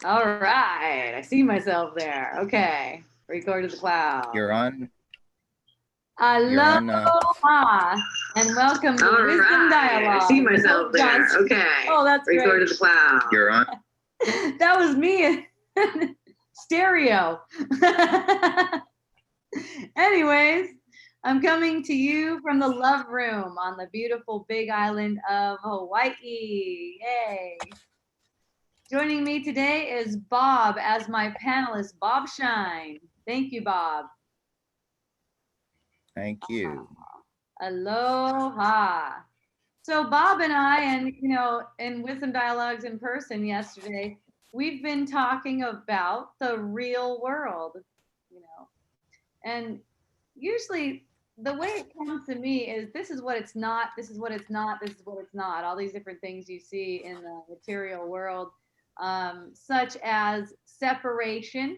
All right. I see myself there. Okay. Record to the cloud. You're on. Aloha and welcome to Wisdom Dialogue. I see myself there. Okay. Oh, that's Record great. to the cloud. You're on. That was me. Stereo. Anyways, I'm coming to you from the Love Room on the beautiful big island of Hawaii. Yay. Joining me today is Bob as my panelist, Bob Shine. Thank you, Bob. Thank you. Aloha. So Bob and I, and in Wisdom Dialogues in person yesterday, we've been talking about the real world, and usually the way it comes to me is this is what it's not, this is what it's not, this is what it's not, all these different things you see in the material world, such as separation,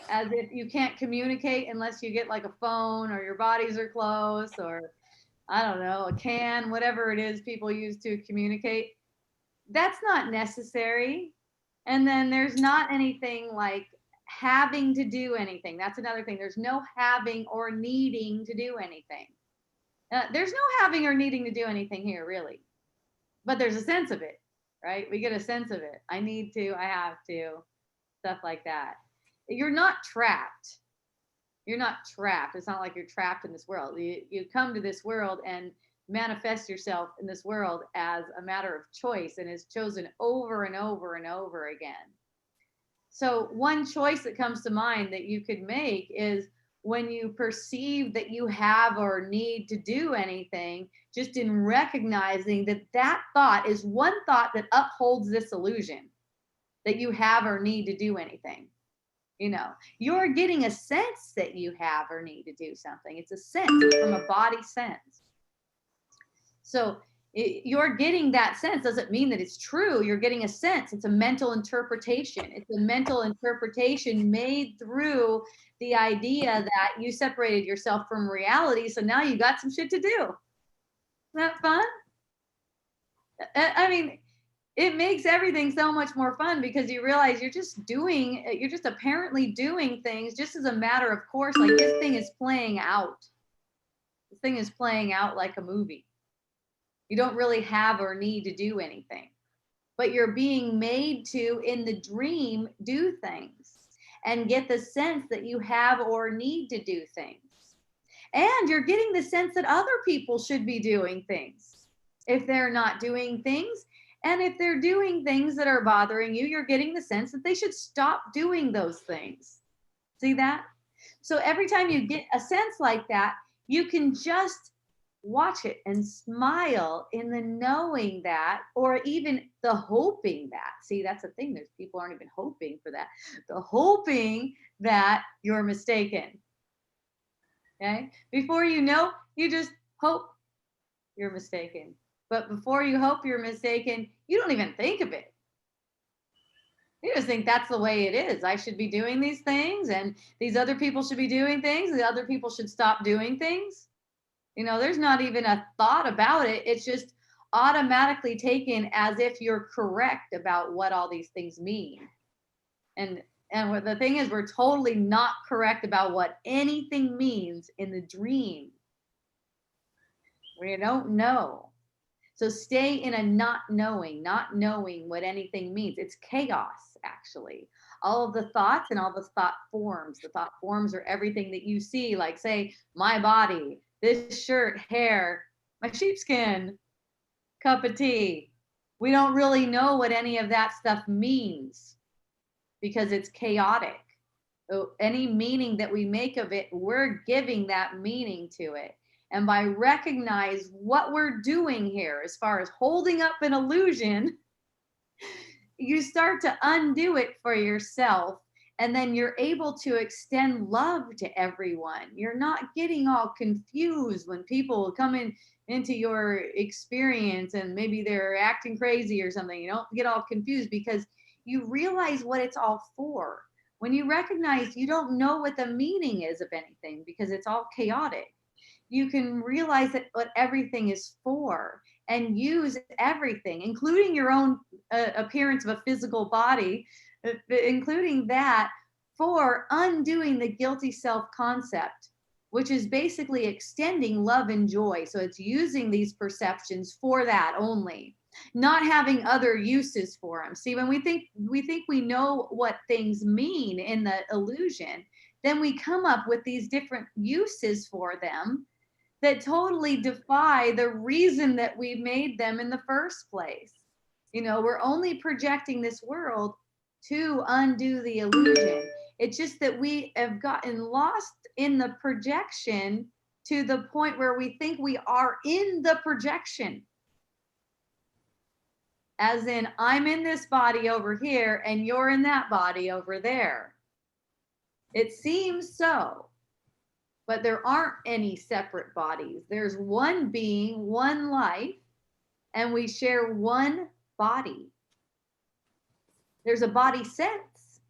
as if you can't communicate unless you get like a phone or your bodies are close, or I don't know, a can, whatever it is people use to communicate. That's not necessary. And then there's not anything like having to do anything. That's another thing. There's no having or needing to do anything. There's no having or needing to do anything here, really. But there's a sense of it, right? We get a sense of it. I need to, I have to, stuff like that. You're not trapped. You're not trapped. It's not like you're trapped in this world. You come to this world and manifest yourself in this world as a matter of choice, and is chosen over and over and over again. So one choice that comes to mind that you could make is when you perceive that you have or need to do anything, just in recognizing that that thought is one thought that upholds this illusion that you have or need to do anything. You're getting a sense that you have or need to do something. It's a sense, it's from a body sense. So you're getting that sense. Doesn't mean that it's true. You're getting a sense. It's a mental interpretation. It's a mental interpretation made through the idea that you separated yourself from reality. So now you got some shit to do. Isn't that fun? I mean, it makes everything so much more fun because you realize you're just apparently doing things just as a matter of course. Like this thing is playing out. This thing is playing out like a movie. You don't really have or need to do anything, but you're being made to, in the dream, do things and get the sense that you have or need to do things. And you're getting the sense that other people should be doing things if they're not doing things. And if they're doing things that are bothering you, you're getting the sense that they should stop doing those things. See that? So every time you get a sense like that, you can just watch it and smile in the knowing that, or even the hoping that. See, that's the thing. There's people aren't even hoping for that. The hoping that you're mistaken. Okay? Before you know, you just hope you're mistaken. But before you hope you're mistaken, you don't even think of it. You just think that's the way it is. I should be doing these things, and these other people should be doing things, and the other people should stop doing things. There's not even a thought about it. It's just automatically taken as if you're correct about what all these things mean. And the thing is, we're totally not correct about what anything means in the dream. We don't know. So stay in a not knowing what anything means. It's chaos, actually. All of the thoughts and all the thought forms. The thought forms are everything that you see, like, say, my body, this shirt, hair, my sheepskin, cup of tea. We don't really know what any of that stuff means because it's chaotic. So any meaning that we make of it, we're giving that meaning to it. And by recognize what we're doing here as far as holding up an illusion, you start to undo it for yourself. And then you're able to extend love to everyone. You're not getting all confused when people come into your experience and maybe they're acting crazy or something. You don't get all confused because you realize what it's all for. When you recognize you don't know what the meaning is of anything because it's all chaotic, you can realize that what everything is for and use everything, including your own appearance of a physical body, including that, for undoing the guilty self concept, which is basically extending love and joy. So it's using these perceptions for that only, not having other uses for them. See, when we think we know what things mean in the illusion, then we come up with these different uses for them that totally defy the reason that we made them in the first place. You know, we're only projecting this world to undo the illusion. It's just that we have gotten lost in the projection to the point where we think we are in the projection. As in, I'm in this body over here and you're in that body over there. It seems so, but there aren't any separate bodies. There's one being, one life, and we share one body. There's a body sense.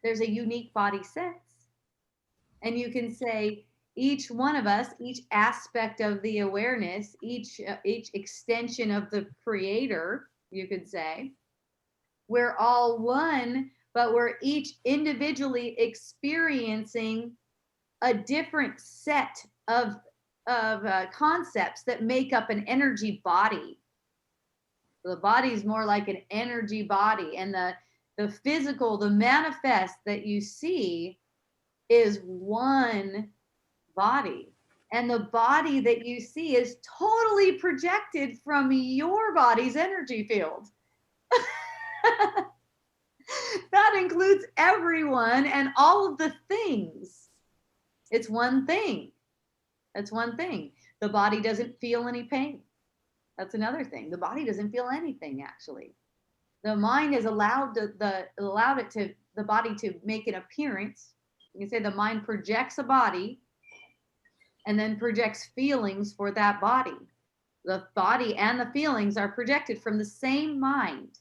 There's a unique body sense. And you can say each one of us, each aspect of the awareness, each extension of the creator, you could say, we're all one, but we're each individually experiencing a different set of concepts that make up an energy body. The body is more like an energy body, and the physical, the manifest that you see is one body. And the body that you see is totally projected from your body's energy field. That includes everyone and all of the things. It's one thing. That's one thing. The body doesn't feel any pain. That's another thing. The body doesn't feel anything, actually. The mind has allowed the body to make an appearance. You can say the mind projects a body and then projects feelings for that body. The body and the feelings are projected from the same mind.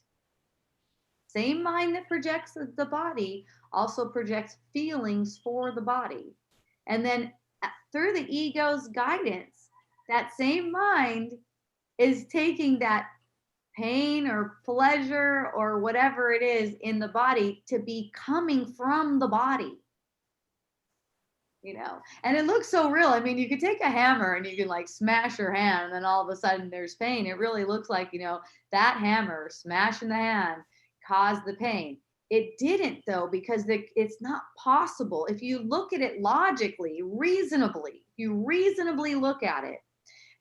Same mind that projects the body also projects feelings for the body. And then through the ego's guidance, that same mind is taking that pain or pleasure or whatever it is in the body to be coming from the body. You know, and it looks so real. I mean, you could take a hammer and you can like smash your hand and then all of a sudden there's pain. It really looks like, you know, that hammer smashing the hand caused the pain. It didn't, though, because it's not possible. If you look at it logically, reasonably, you reasonably look at it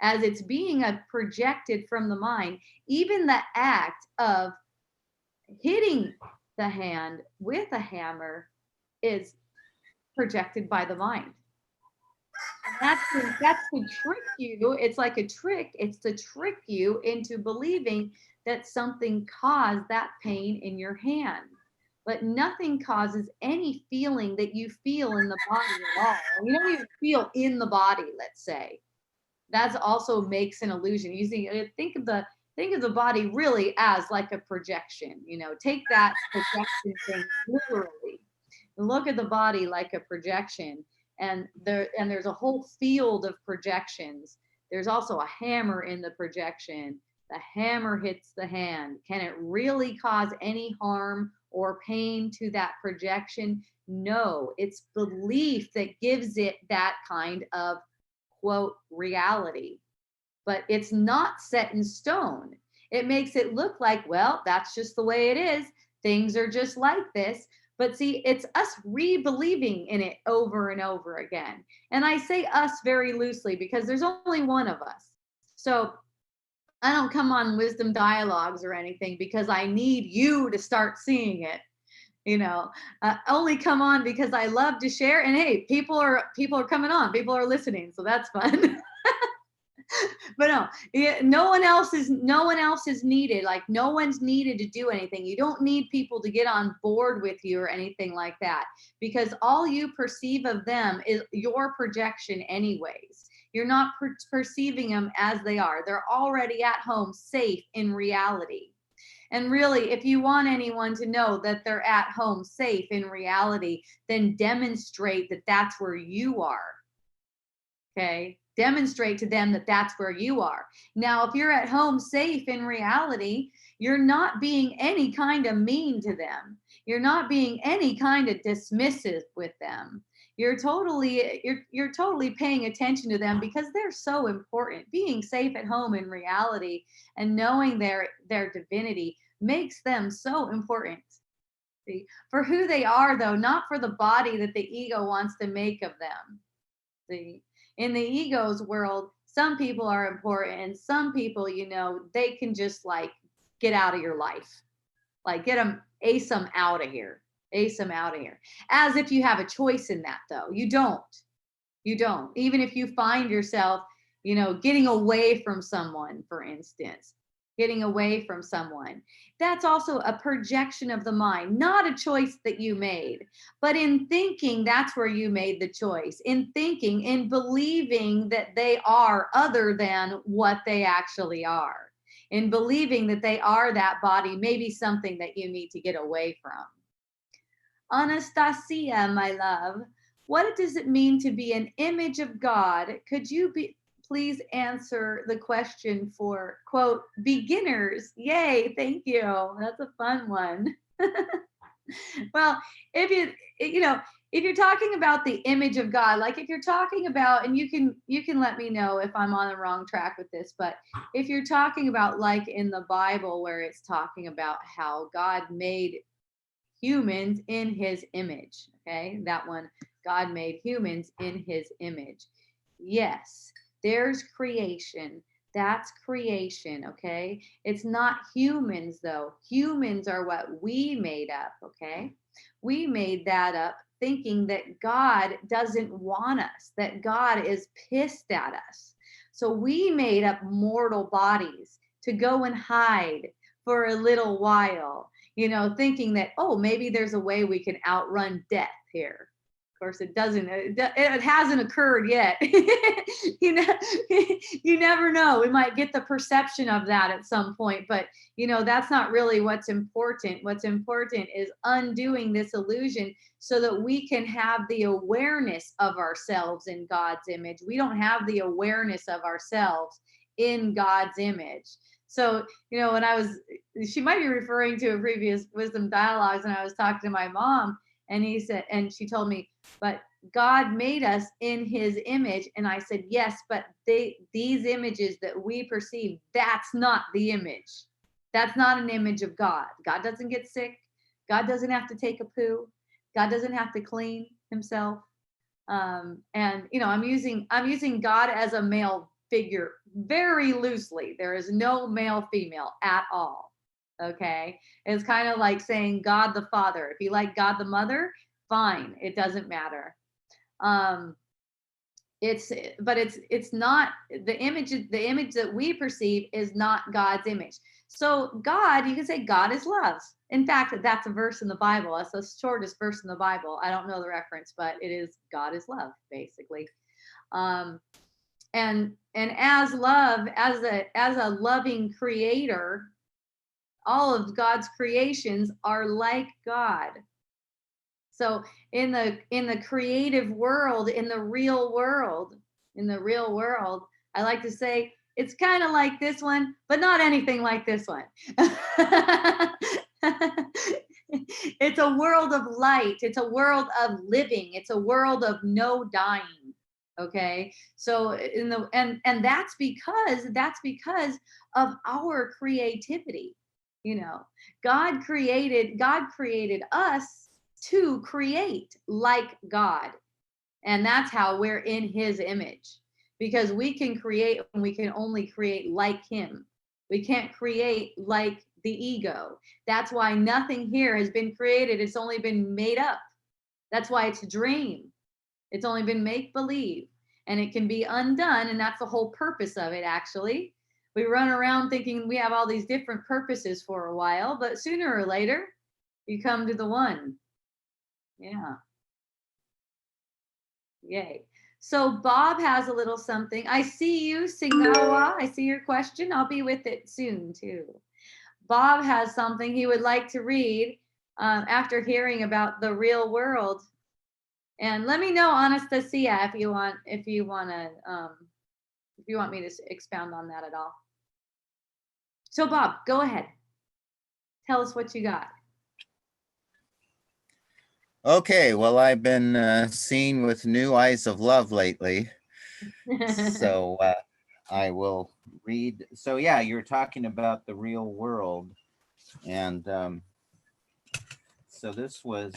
as it's being projected from the mind, even the act of hitting the hand with a hammer is projected by the mind. And that's to trick you. It's like a trick. It's to trick you into believing that something caused that pain in your hand. But nothing causes any feeling that you feel in the body at all. You don't even feel in the body, let's say. That also makes an illusion. Think of the body really as like a projection. You know, take that projection thing literally. Look at the body like a projection, and there's a whole field of projections. There's also a hammer in the projection. The hammer hits the hand. Can it really cause any harm or pain to that projection? No, it's belief that gives it that kind of, quote, reality. But it's not set in stone. It makes it look like, well, that's just the way it is. Things are just like this. But see, it's us re-believing in it over and over again. And I say us very loosely because there's only one of us. So I don't come on Wisdom Dialogues or anything because I need you to start seeing it. You know, only come on because I love to share. And hey, people are coming on. People are listening, so that's fun. But no one else is needed. Like no one's needed to do anything. You don't need people to get on board with you or anything like that, because all you perceive of them is your projection anyways. You're not perceiving them as they are. They're already at home, safe in reality. And really, if you want anyone to know that they're at home, safe in reality, then demonstrate that that's where you are. Okay? Demonstrate to them that that's where you are. Now, if you're at home, safe in reality, you're not being any kind of mean to them. You're not being any kind of dismissive with them. You're totally paying attention to them because they're so important. Being safe at home in reality and knowing their divinity makes them so important. See, for who they are though, not for the body that the ego wants to make of them. See, in the ego's world, some people are important and some people, they can just like get out of your life. Like ace them out of here. Ace them out of here. As if you have a choice in that though. You don't. You don't. Even if you find yourself, getting away from someone, for instance, getting away from someone. That's also a projection of the mind, not a choice that you made. But in thinking, that's where you made the choice. In thinking, in believing that they are other than what they actually are. In believing that they are that body, maybe something that you need to get away from. Anastasia, my love, what does it mean to be an image of God? Could you please answer the question for, quote, beginners? Yay, thank you. That's a fun one. Well, if you're talking about the image of God, like if you're talking about, and you can let me know if I'm on the wrong track with this, but if you're talking about like in the Bible where it's talking about how God made humans in his image, okay? That one, God made humans in his image. Yes, there's creation. That's creation, okay? It's not humans though. Humans are what we made up, okay? We made that up thinking that God doesn't want us, that God is pissed at us. So we made up mortal bodies to go and hide for a little while, thinking that, oh, maybe there's a way we can outrun death here. Of course, it doesn't. It hasn't occurred yet. You never know. We might get the perception of that at some point, but that's not really what's important. What's important is undoing this illusion so that we can have the awareness of ourselves in God's image. We don't have the awareness of ourselves in God's image. So, she might be referring to a previous wisdom dialogues, and I was talking to my mom, and she told me, but God made us in his image. And I said, yes, but these images that we perceive, that's not the image. That's not an image of God. God doesn't get sick. God doesn't have to take a poo. God doesn't have to clean himself. And I'm using God as a male figure very loosely. There is no male female at all. Okay, it's kind of like saying God the Father. If you like God the Mother, fine, it doesn't matter. It's not the image. The image that we perceive is not God's image. So God, you can say God is love. In fact, that's a verse in the Bible. That's the shortest verse in the Bible. I don't know the reference, but it is God is love, basically. And as love, as a loving creator, all of God's creations are like God. So in the creative world, in the real world, I like to say it's kind of like this one, but not anything like this one. It's a world of light. It's a world of living. It's a world of no dying. Okay. So and that's because of our creativity. God created us to create like God. And that's how we're in his image, because we can create and we can only create like him. We can't create like the ego. That's why nothing here has been created. It's only been made up. That's why it's a dream. It's only been make believe, and it can be undone. And that's the whole purpose of it. Actually, we run around thinking we have all these different purposes for a while, but sooner or later you come to the one. Yeah. Yay. So Bob has a little something. I see you, Singawa. I see your question. I'll be with it soon too. Bob has something he would like to read after hearing about the real world. And let me know, Anastasia, if you want me to expound on that at all. So Bob, go ahead. Tell us what you got. Okay, well, I've been seeing with new eyes of love lately. So I will read. So yeah, you're talking about the real world. And so this was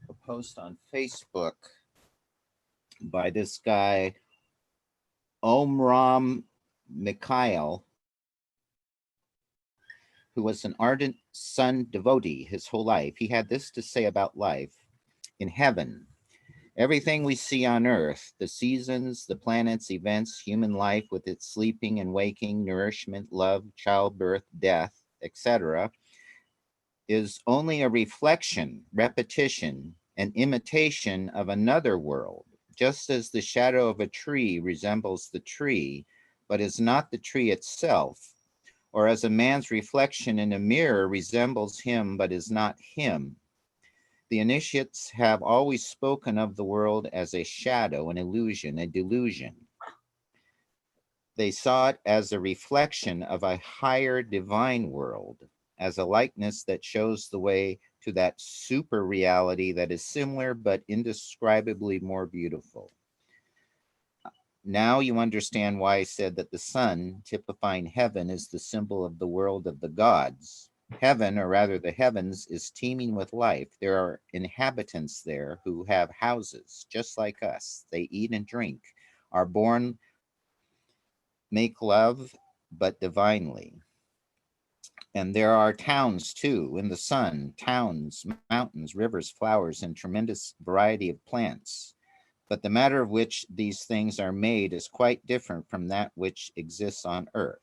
a post on Facebook by this guy, Omram Mikhail, who was an ardent sun devotee his whole life. He had this to say about life in heaven. Everything we see on earth, the seasons, the planets, events, human life with its sleeping and waking, nourishment, love, childbirth, death, etc., is only a reflection, repetition, and imitation of another world, just as the shadow of a tree resembles the tree, but is not the tree itself, or as a man's reflection in a mirror resembles him, but is not him. The initiates have always spoken of the world as a shadow, an illusion, a delusion. They saw it as a reflection of a higher divine world, as a likeness that shows the way to that super reality that is similar but indescribably more beautiful. Now you understand why I said that the sun, typifying heaven, is the symbol of the world of the gods. Heaven, or rather the heavens, is teeming with life. There are inhabitants there who have houses just like us. They eat and drink, are born, make love, but divinely. And there are towns too in the sun, towns, mountains, rivers, flowers, and tremendous variety of plants. But the matter of which these things are made is quite different from that which exists on earth.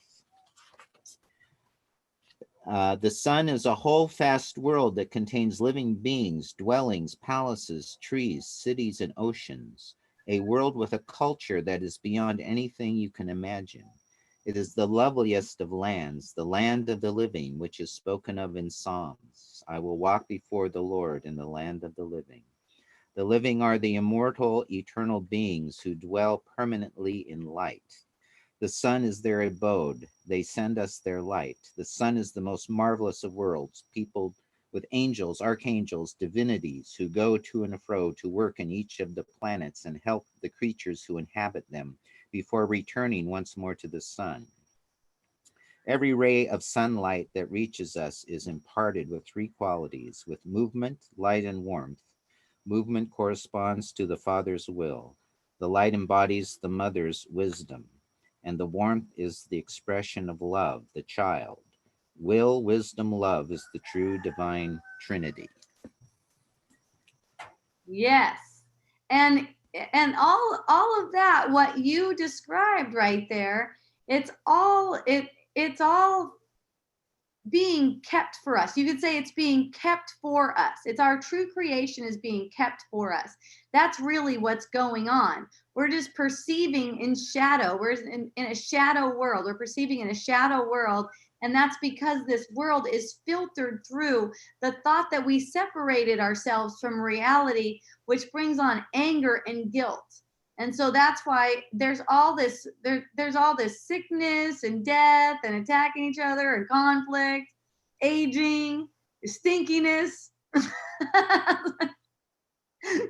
The sun is a whole vast world that contains living beings, dwellings, palaces, trees, cities, and oceans. A world with a culture that is beyond anything you can imagine. It is the loveliest of lands, the land of the living, which is spoken of in Psalms. I will walk before the Lord in the land of the living. The living are the immortal, eternal beings who dwell permanently in light. The sun is their abode. They send us their light. The sun is the most marvelous of worlds, peopled with angels, archangels, divinities who go to and fro to work in each of the planets and help the creatures who inhabit them before returning once more to the sun. Every ray of sunlight that reaches us is imparted with three qualities, with movement, light, and warmth. Movement corresponds to the Father's will. The light embodies the mother's wisdom, and the warmth is the expression of love, the child. Will, wisdom, love is the true divine Trinity. Yes. And all of that, what you described right there, it's all being kept for us. You could say it's being kept for us. It's our true creation is being kept for us. That's really what's going on. We're just perceiving in shadow. We're in a shadow world. We're perceiving in a shadow world. And that's because this world is filtered through the thought that we separated ourselves from reality, which brings on anger and guilt. And so that's why there's all this sickness and death and attacking each other and conflict, aging, stinkiness.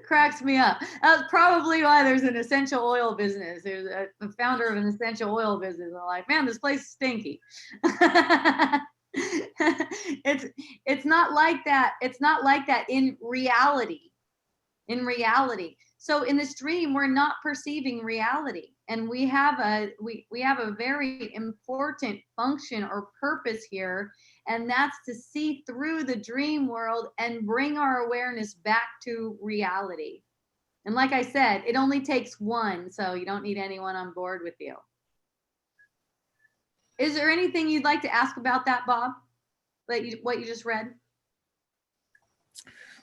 Cracks me up. That's probably why there's an essential oil business. There's a founder of an essential oil business. I'm like, man, this place is stinky. It's not like that. It's not like that in reality. In reality. So in this dream, we're not perceiving reality, and we have a very important function or purpose here, and that's to see through the dream world and bring our awareness back to reality. And like I said, it only takes one, so you don't need anyone on board with you. Is there anything you'd like to ask about that, Bob? What you just read?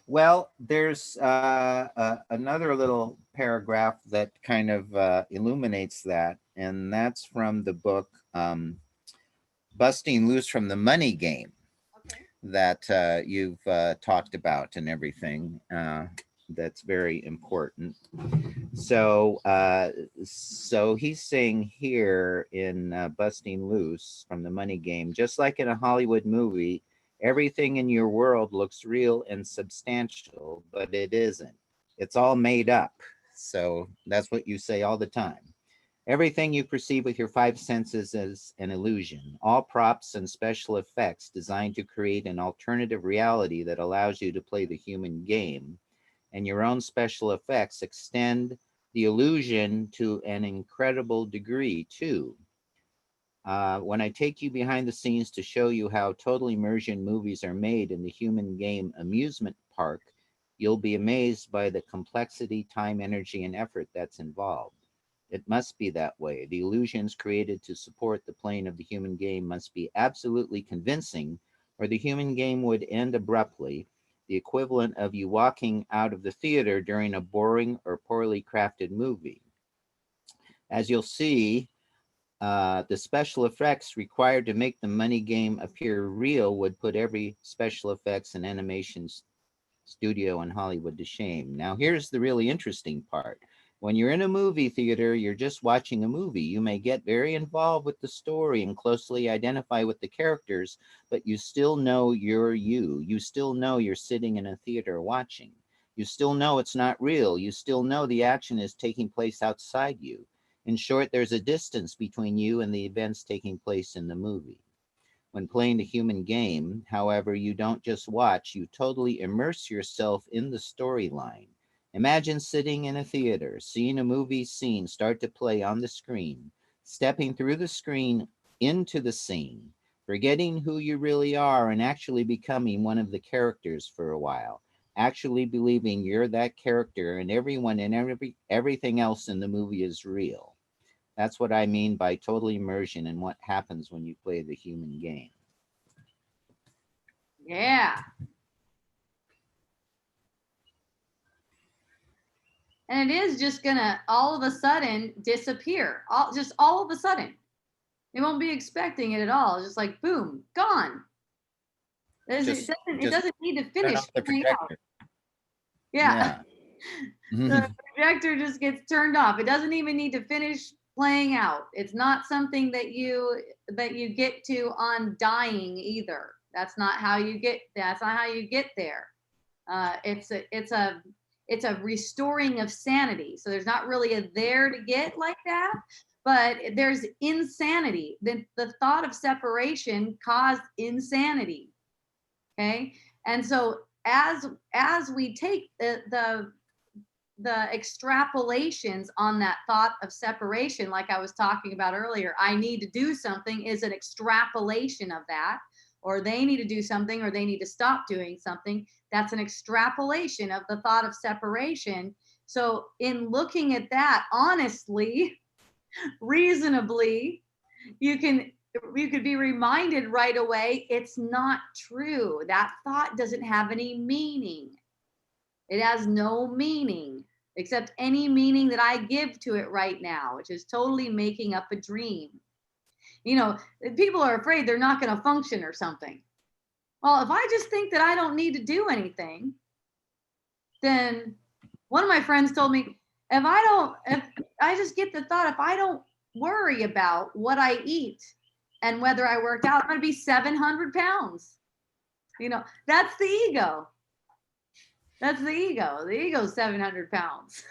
Well, there's another little paragraph that kind of illuminates that, and that's from the book Busting Loose from the Money Game. Okay. That you've talked about and everything. That's very important. So, so he's saying here in Busting Loose from the Money Game, just like in a Hollywood movie, Everything in your world looks real and substantial, but it isn't. It's all made up. So that's what you say all the time. Everything you perceive with your five senses is an illusion. All props and special effects designed to create an alternative reality that allows you to play the human game, and your own special effects extend the illusion to an incredible degree, too. When I take you behind the scenes to show you how total immersion movies are made in the human game amusement park, you'll be amazed by the complexity, time, energy, and effort that's involved. It must be that way. The illusions created to support the playing of the human game must be absolutely convincing, or the human game would end abruptly, the equivalent of you walking out of the theater during a boring or poorly crafted movie. As you'll see, the special effects required to make the money game appear real would put every special effects and animation studio in Hollywood to shame. Now, here's the really interesting part. When you're in a movie theater, you're just watching a movie. You may get very involved with the story and closely identify with the characters, but you still know you're you. You still know you're sitting in a theater watching. You still know it's not real. You still know the action is taking place outside you. In short, there's a distance between you and the events taking place in the movie. When playing the human game, however, you don't just watch, you totally immerse yourself in the storyline. Imagine sitting in a theater, seeing a movie scene start to play on the screen, stepping through the screen into the scene, forgetting who you really are and actually becoming one of the characters for a while, actually believing you're that character and everyone and everything else in the movie is real. That's what I mean by total immersion and what happens when you play the human game. Yeah. And it is just gonna all of a sudden disappear. All of a sudden. They won't be expecting it at all. It's just like boom, gone. It doesn't need to finish playing out. Yeah. The projector just gets turned off. It doesn't even need to finish playing out. It's not something that you get to on dying either. That's not how you get there. It's a restoring of sanity. So there's not really a there to get like that, but there's insanity. The thought of separation caused insanity. Okay. And so as we take the extrapolations on that thought of separation, like I was talking about earlier, I need to do something is an extrapolation of that, or they need to do something, or they need to stop doing something. That's an extrapolation of the thought of separation. So in looking at that honestly, reasonably, you could be reminded right away, it's not true. That thought doesn't have any meaning. It has no meaning except any meaning that I give to it right now, which is totally making up a dream. You know, people are afraid they're not going to function or something. Well, if I just think that I don't need to do anything, then one of my friends told me, if I just get the thought, if I don't worry about what I eat and whether I worked out, I'm going to be 700 pounds. You know, that's the ego. That's the ego. The ego's 700 pounds.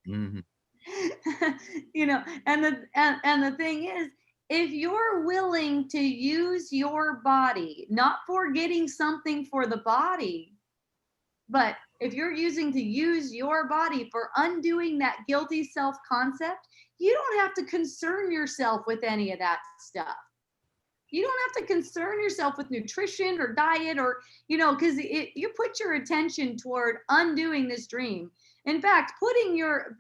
Mm-hmm. You know, and the thing is, if you're willing to use your body, not for getting something for the body, but if you're use your body for undoing that guilty self-concept, you don't have to concern yourself with any of that stuff. You don't have to concern yourself with nutrition or diet, or, you know, because you put your attention toward undoing this dream. In fact, putting your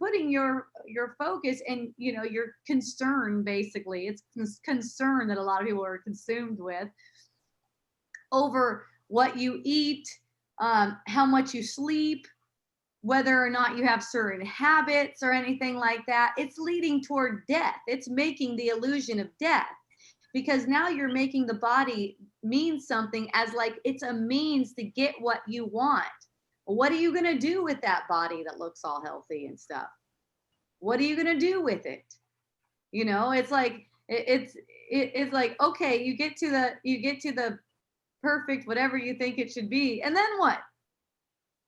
focus and, you know, your concern, basically, it's concern that a lot of people are consumed with over what you eat, how much you sleep, whether or not you have certain habits or anything like that. It's leading toward death. It's making the illusion of death. Because now you're making the body mean something as like it's a means to get what you want. What are you going to do with that body that looks all healthy and stuff? What are you going to do with it? You know, it's like it's like, okay, you get to the perfect, whatever you think it should be. And then what?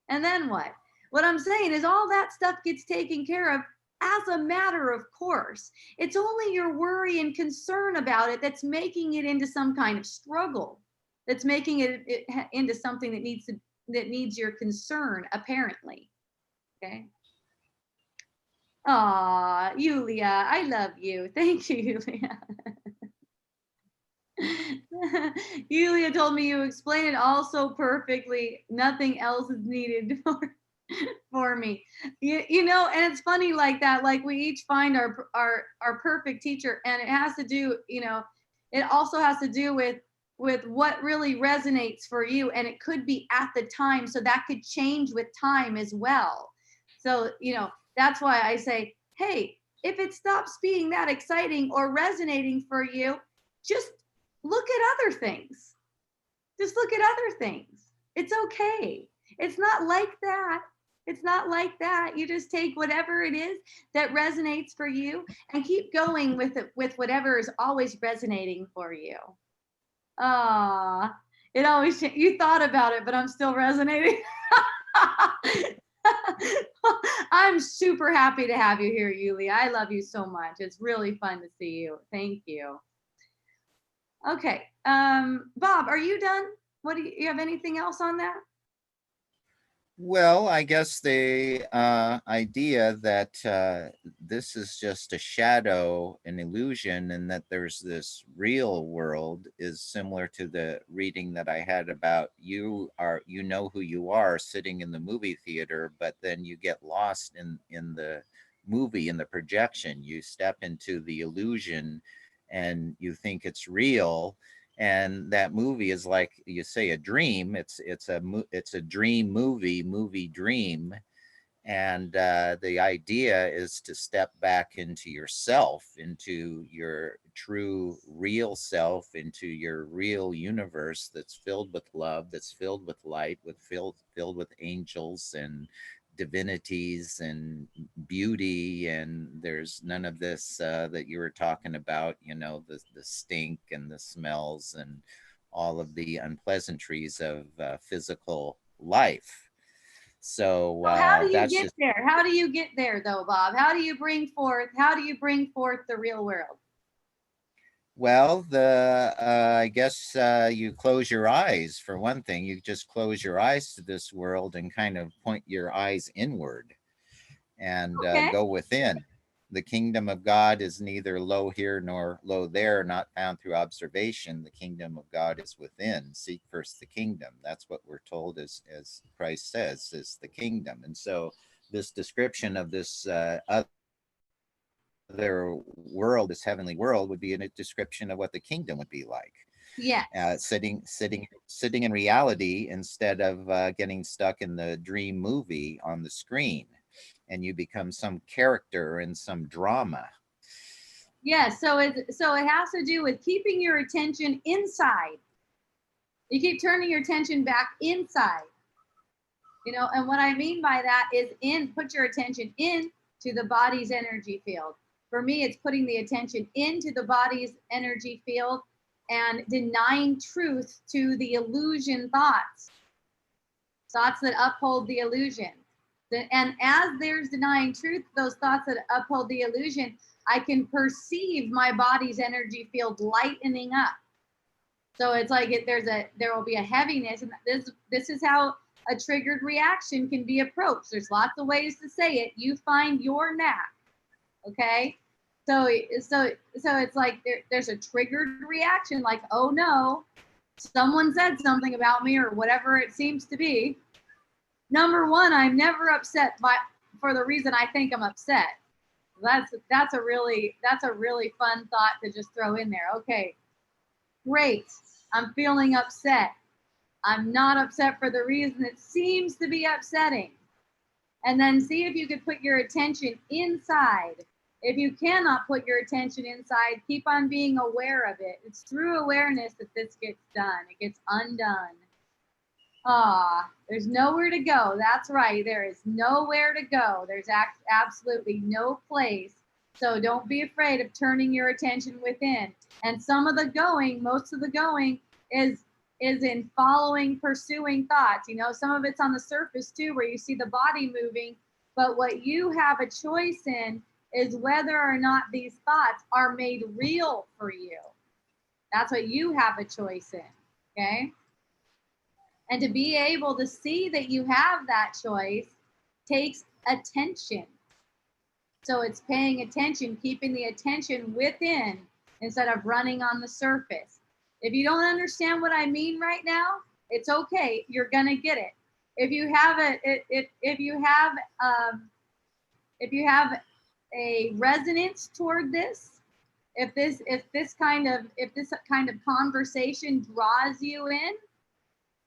And then what? What I'm saying is all that stuff gets taken care of as a matter of course. It's only your worry and concern about it that's making it into some kind of struggle. That's making it into something that needs your concern, apparently. Okay. Aw, Yulia, I love you. Thank you, Yulia. Yulia told me you explain it all so perfectly. Nothing else is needed for me. You know, and it's funny like that. Like we each find our perfect teacher, and it has to do, you know, it also has to do with what really resonates for you, and it could be at the time, so that could change with time as well. So, you know, that's why I say, hey, if it stops being that exciting or resonating for you, just look at other things. Just look at other things. It's okay. It's not like that. It's not like that. You just take whatever it is that resonates for you and keep going with it, with whatever is always resonating for you. Ah, it always, you thought about it, but I'm still resonating. I'm super happy to have you here, Yulia. I love you so much. It's really fun to see you. Thank you. Okay, Bob, are you done? What do you have anything else on that? Well, I guess the idea that this is just a shadow, an illusion, and that there's this real world is similar to the reading that I had about you know who you are sitting in the movie theater, but then you get lost in the movie, in the projection. You step into the illusion and you think it's real, and that movie is, like you say, a dream. It's a dream movie dream. And the idea is to step back into yourself, into your true real self, into your real universe that's filled with love, that's filled with light, filled with angels and divinities and beauty. And there's none of this that you were talking about, you know, the stink and the smells and all of the unpleasantries of physical life. So So how do you that's get just, there? How do you get there though, Bob? How do you bring forth the real world? well, I guess you close your eyes for one thing. You just close your eyes to this world and kind of point your eyes inward and Okay. go within. The kingdom of God is neither low here nor low there, not found through observation. The kingdom of God is within. Seek first the kingdom. That's what we're told, as Christ says, is the kingdom. And so this description of this other world, this heavenly world, would be a description of what the kingdom would be like. Yeah. Sitting in reality instead of getting stuck in the dream movie on the screen, and you become some character in some drama. Yeah. So it has to do with keeping your attention inside. You keep turning your attention back inside. You know, and what I mean by that is put your attention in to the body's energy field. For me, it's putting the attention into the body's energy field and denying truth to the illusion thoughts that uphold the illusion. And as there's denying truth, those thoughts that uphold the illusion, I can perceive my body's energy field lightening up. So it's like there will be a heaviness, and this is how a triggered reaction can be approached. There's lots of ways to say it. You find your knack. Okay. So it's like there's a triggered reaction, like, oh no, someone said something about me, or whatever it seems to be. Number one, I'm never upset for the reason I think I'm upset. That's a really fun thought to just throw in there. Okay, great. I'm feeling upset. I'm not upset for the reason it seems to be upsetting. And then see if you could put your attention inside. If you cannot put your attention inside, keep on being aware of it. It's through awareness that this gets done. It gets undone. There's nowhere to go. That's right. There is nowhere to go. There's absolutely no place. So don't be afraid of turning your attention within. And most of the going is is in following, pursuing thoughts. You know, some of it's on the surface too, where you see the body moving, but what you have a choice in is whether or not these thoughts are made real for you. That's what you have a choice in, okay? And to be able to see that you have that choice takes attention. So it's paying attention, keeping the attention within instead of running on the surface. If you don't understand what I mean right now, it's okay. You're gonna get it. If you have a resonance toward this, if this kind of conversation draws you in,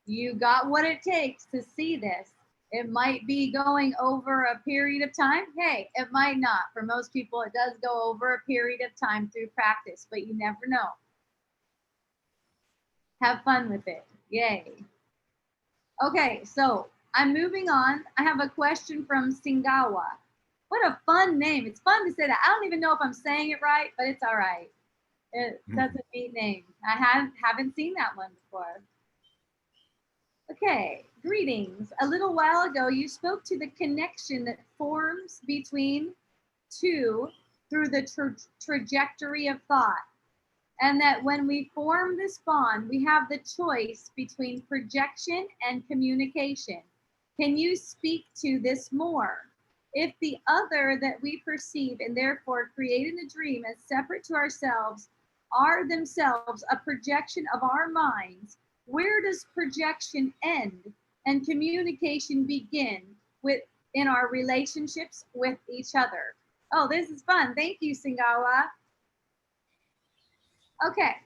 you got what it takes to see this. It might be going over a period of time. Hey, it might not. For most people, it does go over a period of time through practice, but you never know. Have fun with it. Yay. Okay, so I'm moving on. I have a question from Singawa. What a fun name. It's fun to say that. I don't even know if I'm saying it right, but it's all right. That's a neat name. I haven't seen that one before. Okay, greetings. A little while ago, you spoke to the connection that forms between two through the trajectory of thought. And that when we form this bond, we have the choice between projection and communication. Can you speak to this more? If the other that we perceive and therefore create in the dream as separate to ourselves are themselves a projection of our minds, where does projection end and communication begin in our relationships with each other? Oh, this is fun. Thank you, Singawa. Okay,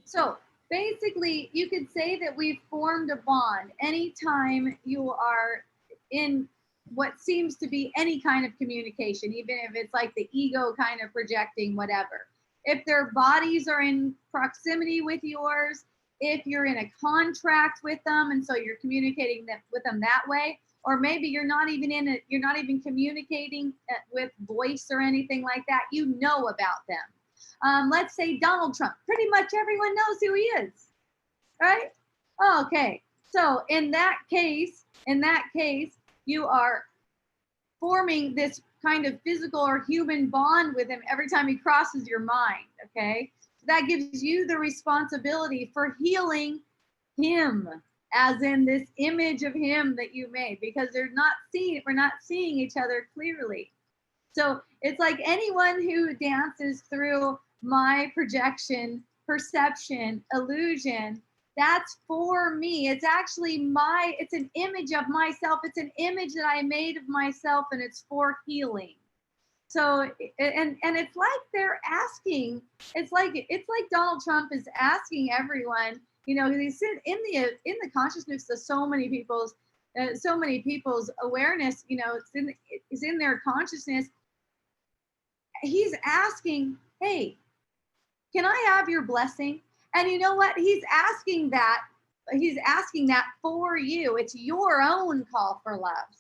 so basically you could say that we've formed a bond anytime you are in what seems to be any kind of communication, even if it's like the ego kind of projecting whatever. If their bodies are in proximity with yours, if you're in a contract with them and so you're communicating with them that way, or maybe you're not even communicating with voice or anything like that, you know about them. Let's say Donald Trump, pretty much everyone knows who he is, right? Okay, so in that case, you are forming this kind of physical or human bond with him every time he crosses your mind, okay? That gives you the responsibility for healing him, as in this image of him that you made, because we're not seeing each other clearly. So it's like anyone who dances through my projection, perception, illusion, that's for me. It's actually it's an image of myself. It's an image that I made of myself, and it's for healing. So, and it's like they're asking, it's like Donald Trump is asking everyone, you know, he's in the consciousness of so many people's awareness, you know, it's in their consciousness. He's asking, hey, can I have your blessing? And you know what? He's asking that for you. It's your own call for love.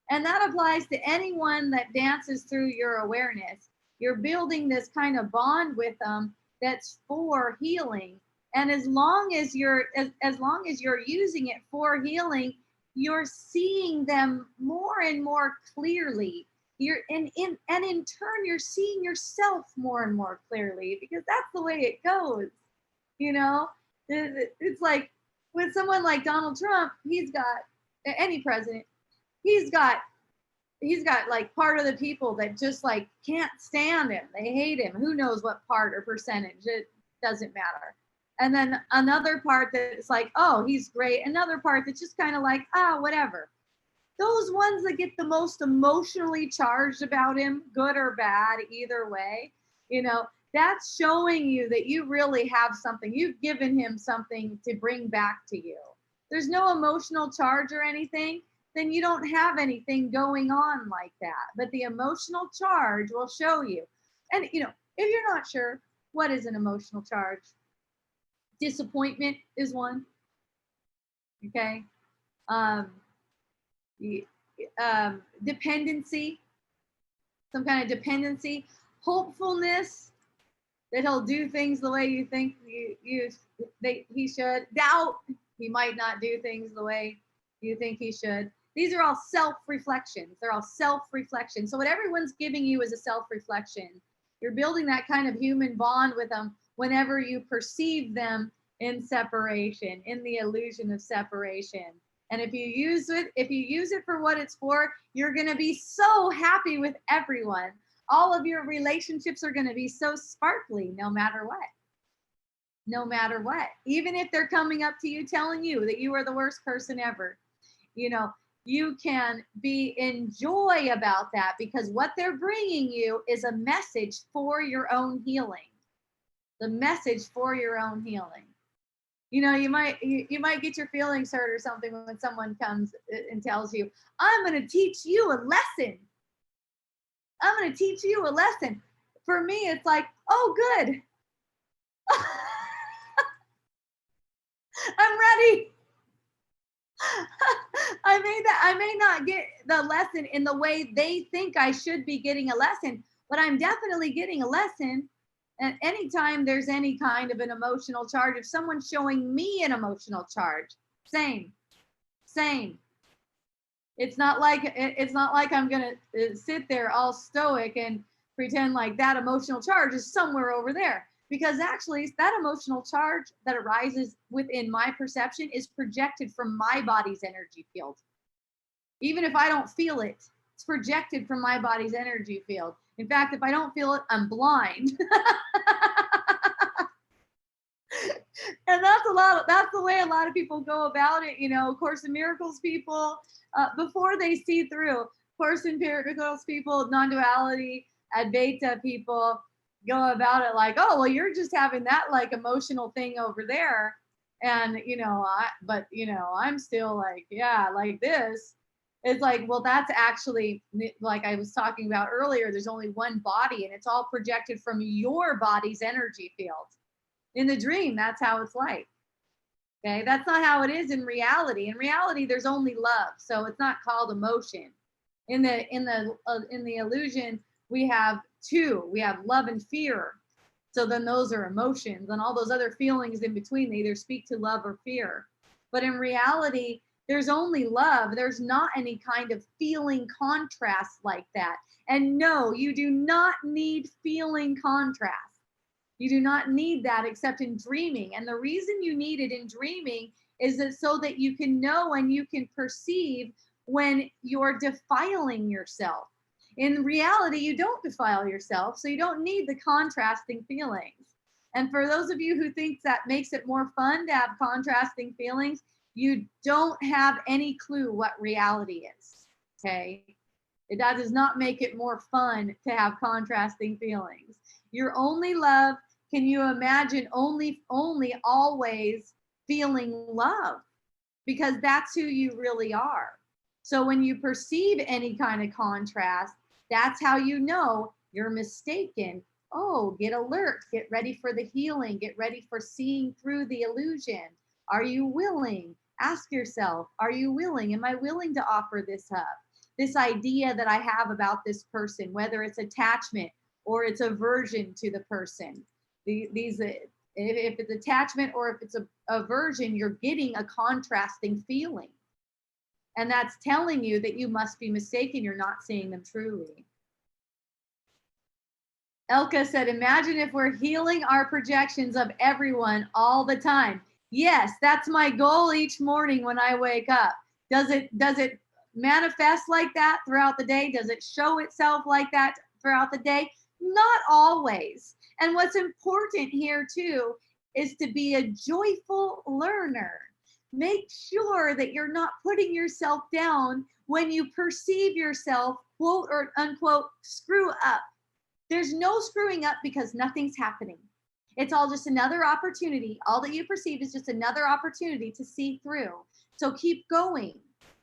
And that applies to anyone that dances through your awareness. You're building this kind of bond with them that's for healing. And as long as you're using it for healing, you're seeing them more and more clearly. In turn, you're seeing yourself more and more clearly, because that's the way it goes. You know, it's like with someone like Donald Trump, he's got any president, he's got like part of the people that just like can't stand him. They hate him. Who knows what part or percentage, it doesn't matter. And then another part that's like, oh, he's great. Another part that's just kind of like, whatever. Those ones that get the most emotionally charged about him, good or bad, either way, you know, that's showing you that you really have something. You've given him something to bring back to you. There's no emotional charge or anything, then you don't have anything going on like that. But the emotional charge will show you. And, you know, if you're not sure, what is an emotional charge? Disappointment is one. Okay. Dependency, some kind of dependency, hopefulness, that he'll do things the way you think he should. Doubt he might not do things the way you think he should. These are all self-reflections. They're all self-reflections. So what everyone's giving you is a self-reflection. You're building that kind of human bond with them whenever you perceive them in separation, in the illusion of separation. And if you use it for what it's for, you're going to be so happy with everyone. All of your relationships are going to be so sparkly no matter what. No matter what. Even if they're coming up to you telling you that you are the worst person ever, you know, you can be in joy about that, because what they're bringing you is a message for your own healing. The message for your own healing. You know, you might get your feelings hurt or something when someone comes and tells you, I'm going to teach you a lesson. I'm going to teach you a lesson. For me, it's like, oh, good. I'm ready. I may not get the lesson in the way they think I should be getting a lesson, but I'm definitely getting a lesson. And anytime there's any kind of an emotional charge, if someone's showing me an emotional charge, same. It's not like I'm gonna sit there all stoic and pretend like that emotional charge is somewhere over there, because actually that emotional charge that arises within my perception is projected from my body's energy field. Even if I don't feel it, it's projected from my body's energy field. In fact, if I don't feel it, I'm blind. And that's the way a lot of people go about it. You know, Course in Miracles people, before they see through, Course in Miracles people, non-duality, Advaita people go about it like, oh, well, you're just having that like emotional thing over there. And, I'm still like, yeah, like this. It's like, well, that's actually, like I was talking about earlier, there's only one body and it's all projected from your body's energy field. In the dream, that's how it's like. Okay, that's not how it is in reality. In reality, there's only love, so it's not called emotion. In the illusion, we have two. We have love and fear. So then those are emotions, and all those other feelings in between, they either speak to love or fear. But in reality, there's only love. There's not any kind of feeling contrast like that. And no, you do not need feeling contrast. You do not need that except in dreaming. And the reason you need it in dreaming is that so that you can know and you can perceive when you're defiling yourself. In reality, you don't defile yourself, so you don't need the contrasting feelings. And for those of you who think that makes it more fun to have contrasting feelings, you don't have any clue what reality is, okay? That does not make it more fun to have contrasting feelings. You're only love. Can you imagine only always feeling love? Because that's who you really are. So when you perceive any kind of contrast, that's how you know you're mistaken. Oh, get alert, get ready for the healing, get ready for seeing through the illusion. Are you willing? Ask yourself, are you willing? Am I willing to offer this up? This idea that I have about this person, whether it's attachment or it's aversion to the person. If it's attachment or if it's aversion, you're getting a contrasting feeling. And that's telling you that you must be mistaken. You're not seeing them truly. Elka said, imagine if we're healing our projections of everyone all the time. Yes, that's my goal each morning when I wake up. Does it manifest like that throughout the day? Does it show itself like that throughout the day? Not always. And what's important here too is to be a joyful learner. Make sure that you're not putting yourself down when you perceive yourself, quote or unquote, screw up. There's no screwing up because nothing's happening. It's all just another opportunity. All that you perceive is just another opportunity to see through. So keep going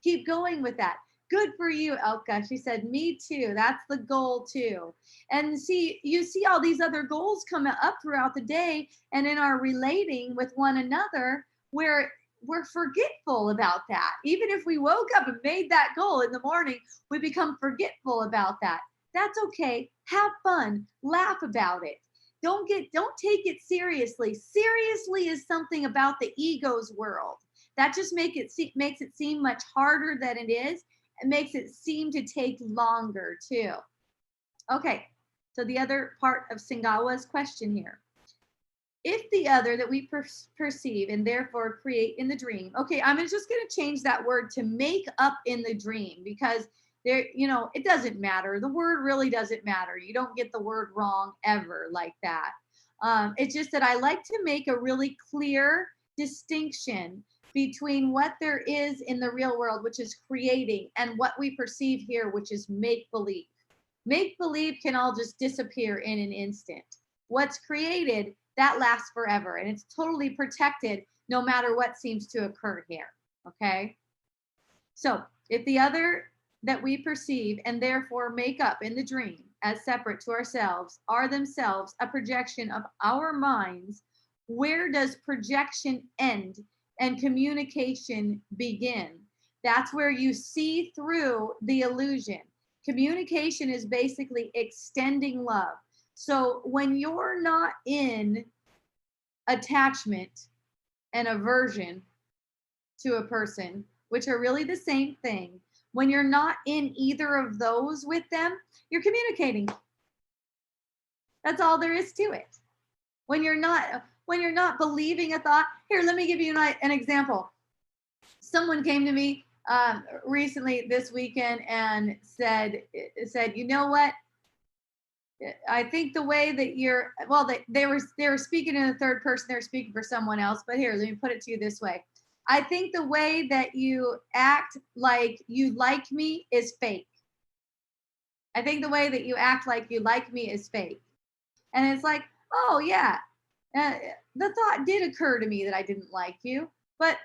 with that. Good for you, Elka. She said, me too. That's the goal too. And you see all these other goals coming up throughout the day and in our relating with one another, where we're forgetful about that. Even if we woke up and made that goal in the morning, we become forgetful about that. That's okay. Have fun. Laugh about it. don't take it seriously. Seriously is something about the ego's world. That just makes it seem much harder than it is. It makes it seem to take longer too. Okay, so the other part of Singawa's question here. If the other that we perceive and therefore create in the dream. Okay, I'm just going to change that word to make up in the dream, because there, it doesn't matter. The word really doesn't matter. You don't get the word wrong ever like that. It's just that I like to make a really clear distinction between what there is in the real world, which is creating, and what we perceive here, which is make-believe. Make-believe can all just disappear in an instant. What's created, that lasts forever, and it's totally protected no matter what seems to occur here, okay? So if the other that we perceive and therefore make up in the dream as separate to ourselves are themselves a projection of our minds, where does projection end and communication begin? That's where you see through the illusion. Communication is basically extending love. So when you're not in attachment and aversion to a person, which are really the same thing, when you're not in either of those with them, you're communicating. That's all there is to it. When you're not believing a thought, here, let me give you an example. Someone came to me recently this weekend and said, you know what? I think the way that you're, well, they were speaking in the third person, they were speaking for someone else, but here, let me put it to you this way. I think the way that you act like you like me is fake. I think the way that you act like you like me is fake. And it's like, oh yeah, the thought did occur to me that I didn't like you, but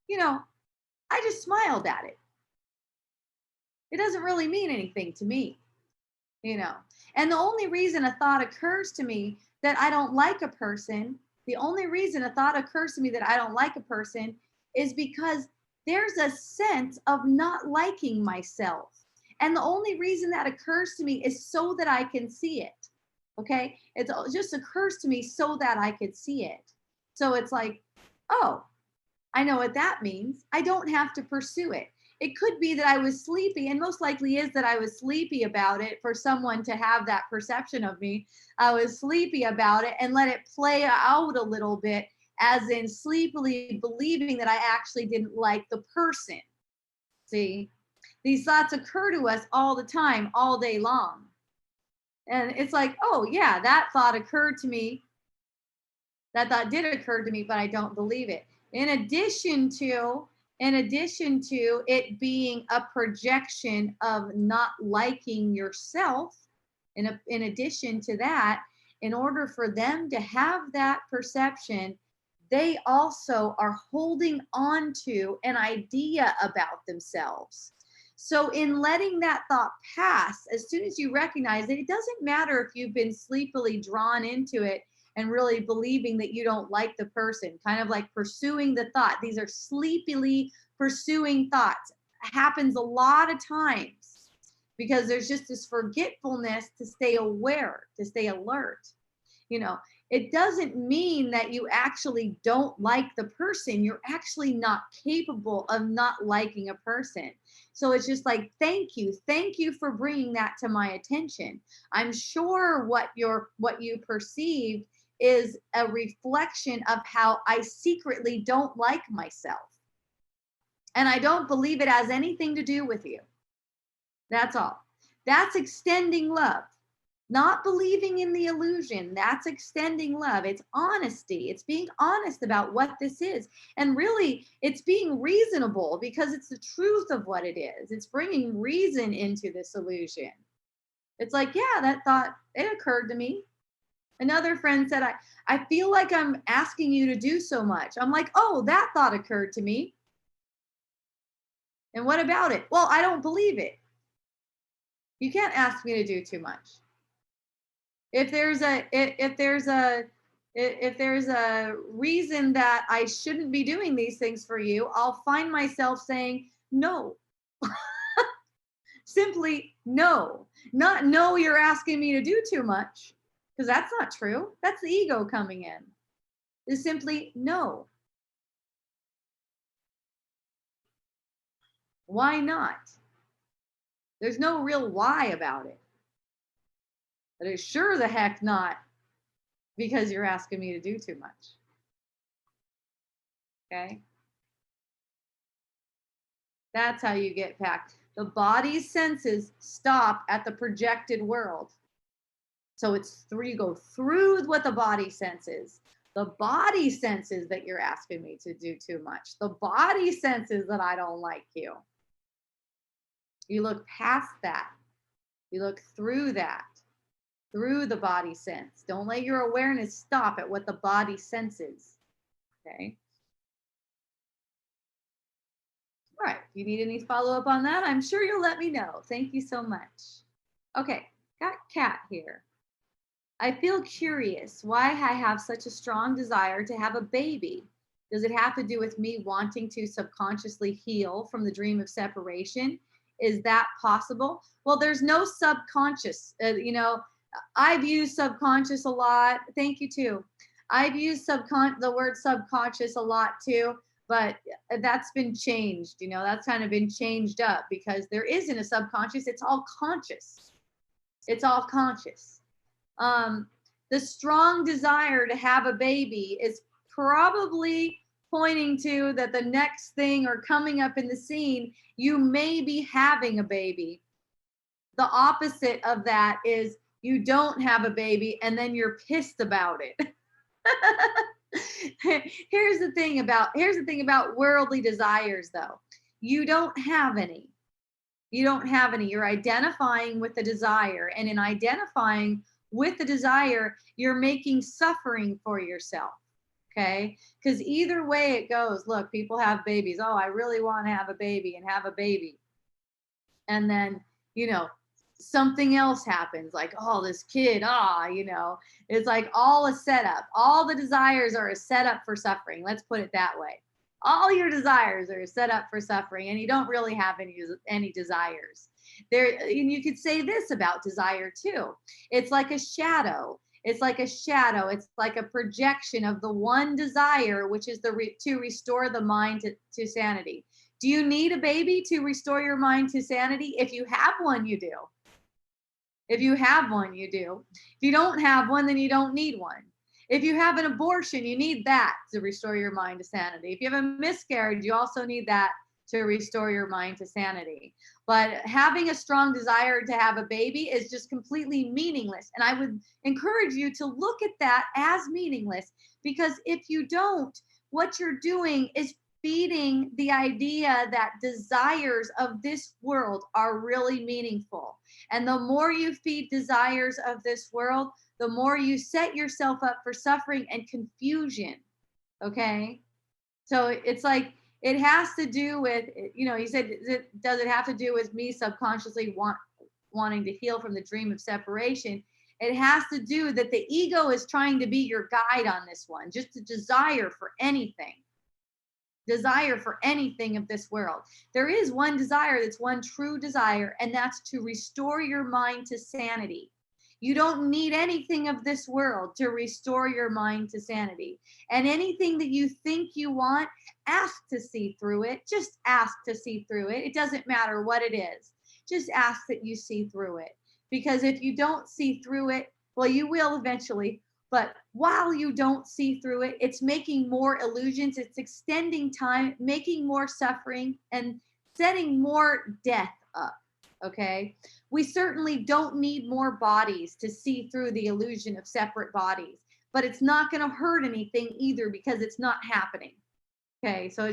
I just smiled at it. It doesn't really mean anything to me. And the only reason a thought occurs to me that I don't like a person, is because there's a sense of not liking myself. And the only reason that occurs to me is so that I can see it. Okay? It just occurs to me so that I could see it. So it's like, oh, I know what that means. I don't have to pursue it. It could be that I was sleepy, and most likely is that I was sleepy about it for someone to have that perception of me. I was sleepy about it and let it play out a little bit, as in sleepily believing that I actually didn't like the person. See, these thoughts occur to us all the time, all day long. And it's like, oh yeah, that thought occurred to me. That thought did occur to me, but I don't believe it. In addition to it being a projection of not liking yourself, in addition to that, in order for them to have that perception, they also are holding on to an idea about themselves. So in letting that thought pass, as soon as you recognize that, it doesn't matter if you've been sleepily drawn into it and really believing that you don't like the person, kind of like pursuing the thought. These are sleepily pursuing thoughts. It happens a lot of times because there's just this forgetfulness to stay aware, to stay alert. It doesn't mean that you actually don't like the person. You're actually not capable of not liking a person. So it's just like, thank you for bringing that to my attention. I'm sure what you perceived is a reflection of how I secretly don't like myself. And I don't believe it has anything to do with you. That's all. That's extending love. Not believing in the illusion, that's extending love. It's honesty. It's being honest about what this is. And really, it's being reasonable because it's the truth of what it is. It's bringing reason into this illusion. It's like, yeah, that thought, it occurred to me. Another friend said, I feel like I'm asking you to do so much. I'm like, oh, that thought occurred to me. And what about it? Well, I don't believe it. You can't ask me to do too much. If there's a reason that I shouldn't be doing these things for you, I'll find myself saying no. Simply no. Not no, you're asking me to do too much. because that's not true. That's the ego coming in. Is simply no. Why not? There's no real why about it. But it's sure the heck not because you're asking me to do too much. Okay? That's how you get packed. The body's senses stop at the projected world. So it's you go through what the body senses. The body senses that you're asking me to do too much. The body senses that I don't like you. You look past that. You look through that, through the body sense. Don't let your awareness stop at what the body senses. Okay. All right. If you need any follow up on that, I'm sure you'll let me know. Thank you so much. Okay. Got Kat here. I feel curious why I have such a strong desire to have a baby. Does it have to do with me wanting to subconsciously heal from the dream of separation? Is that possible? Well, there's no subconscious. I've used subconscious a lot. Thank you too. I've used the word subconscious a lot too, but that's been changed. That's kind of been changed up because there isn't a subconscious. It's all conscious. It's all conscious. The strong desire to have a baby is probably pointing to that the next thing or coming up in the scene, you may be having a baby. The opposite of that is you don't have a baby and then you're pissed about it. Here's the thing about worldly desires though. You don't have any. You don't have any. You're identifying with the desire, and in identifying with the desire, you're making suffering for yourself. Okay. Because either way it goes, look, people have babies. Oh, I really want to have a baby and have a baby. And then, something else happens like, oh, this kid, it's like all a setup. All the desires are a setup for suffering. Let's put it that way. All your desires are set up for suffering, and you don't really have any desires. And you could say this about desire too. It's like a shadow. It's like a shadow. It's like a projection of the one desire, which is to restore the mind to sanity. Do you need a baby to restore your mind to sanity? If you have one, you do. If you have one, you do. If you don't have one, then you don't need one. If you have an abortion, you need that to restore your mind to sanity. If you have a miscarriage, you also need that to restore your mind to sanity. But having a strong desire to have a baby is just completely meaningless. And I would encourage you to look at that as meaningless, because if you don't, what you're doing is feeding the idea that desires of this world are really meaningful. And the more you feed desires of this world, the more you set yourself up for suffering and confusion. Okay. So it's like, it has to do with, he said, does it have to do with me subconsciously wanting to heal from the dream of separation? It has to do that the ego is trying to be your guide on this one, just a desire for anything of this world. There is one desire that's one true desire, and that's to restore your mind to sanity. You don't need anything of this world to restore your mind to sanity. And anything that you think you want, ask to see through it. Just ask to see through it. It doesn't matter what it is. Just ask that you see through it. Because if you don't see through it, well, you will eventually. But while you don't see through it, it's making more illusions. It's extending time, making more suffering, and setting more death up. Okay. We certainly don't need more bodies to see through the illusion of separate bodies, but it's not going to hurt anything either because it's not happening. Okay. So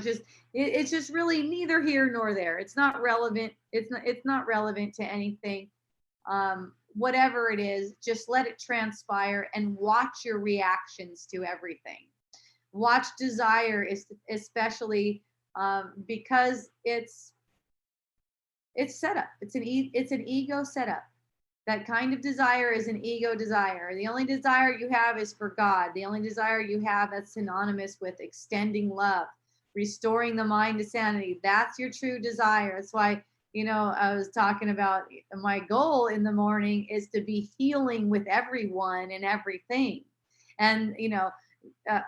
it's just really neither here nor there. It's not relevant. It's not relevant to anything. Whatever it is, just let it transpire and watch your reactions to everything. Watch desire, especially because it's set up. It's an ego setup. That kind of desire is an ego desire. The only desire you have is for God. The only desire you have that's synonymous with extending love, restoring the mind to sanity. That's your true desire. That's why You know, I was talking about my goal in the morning is to be healing with everyone and everything. And, you know,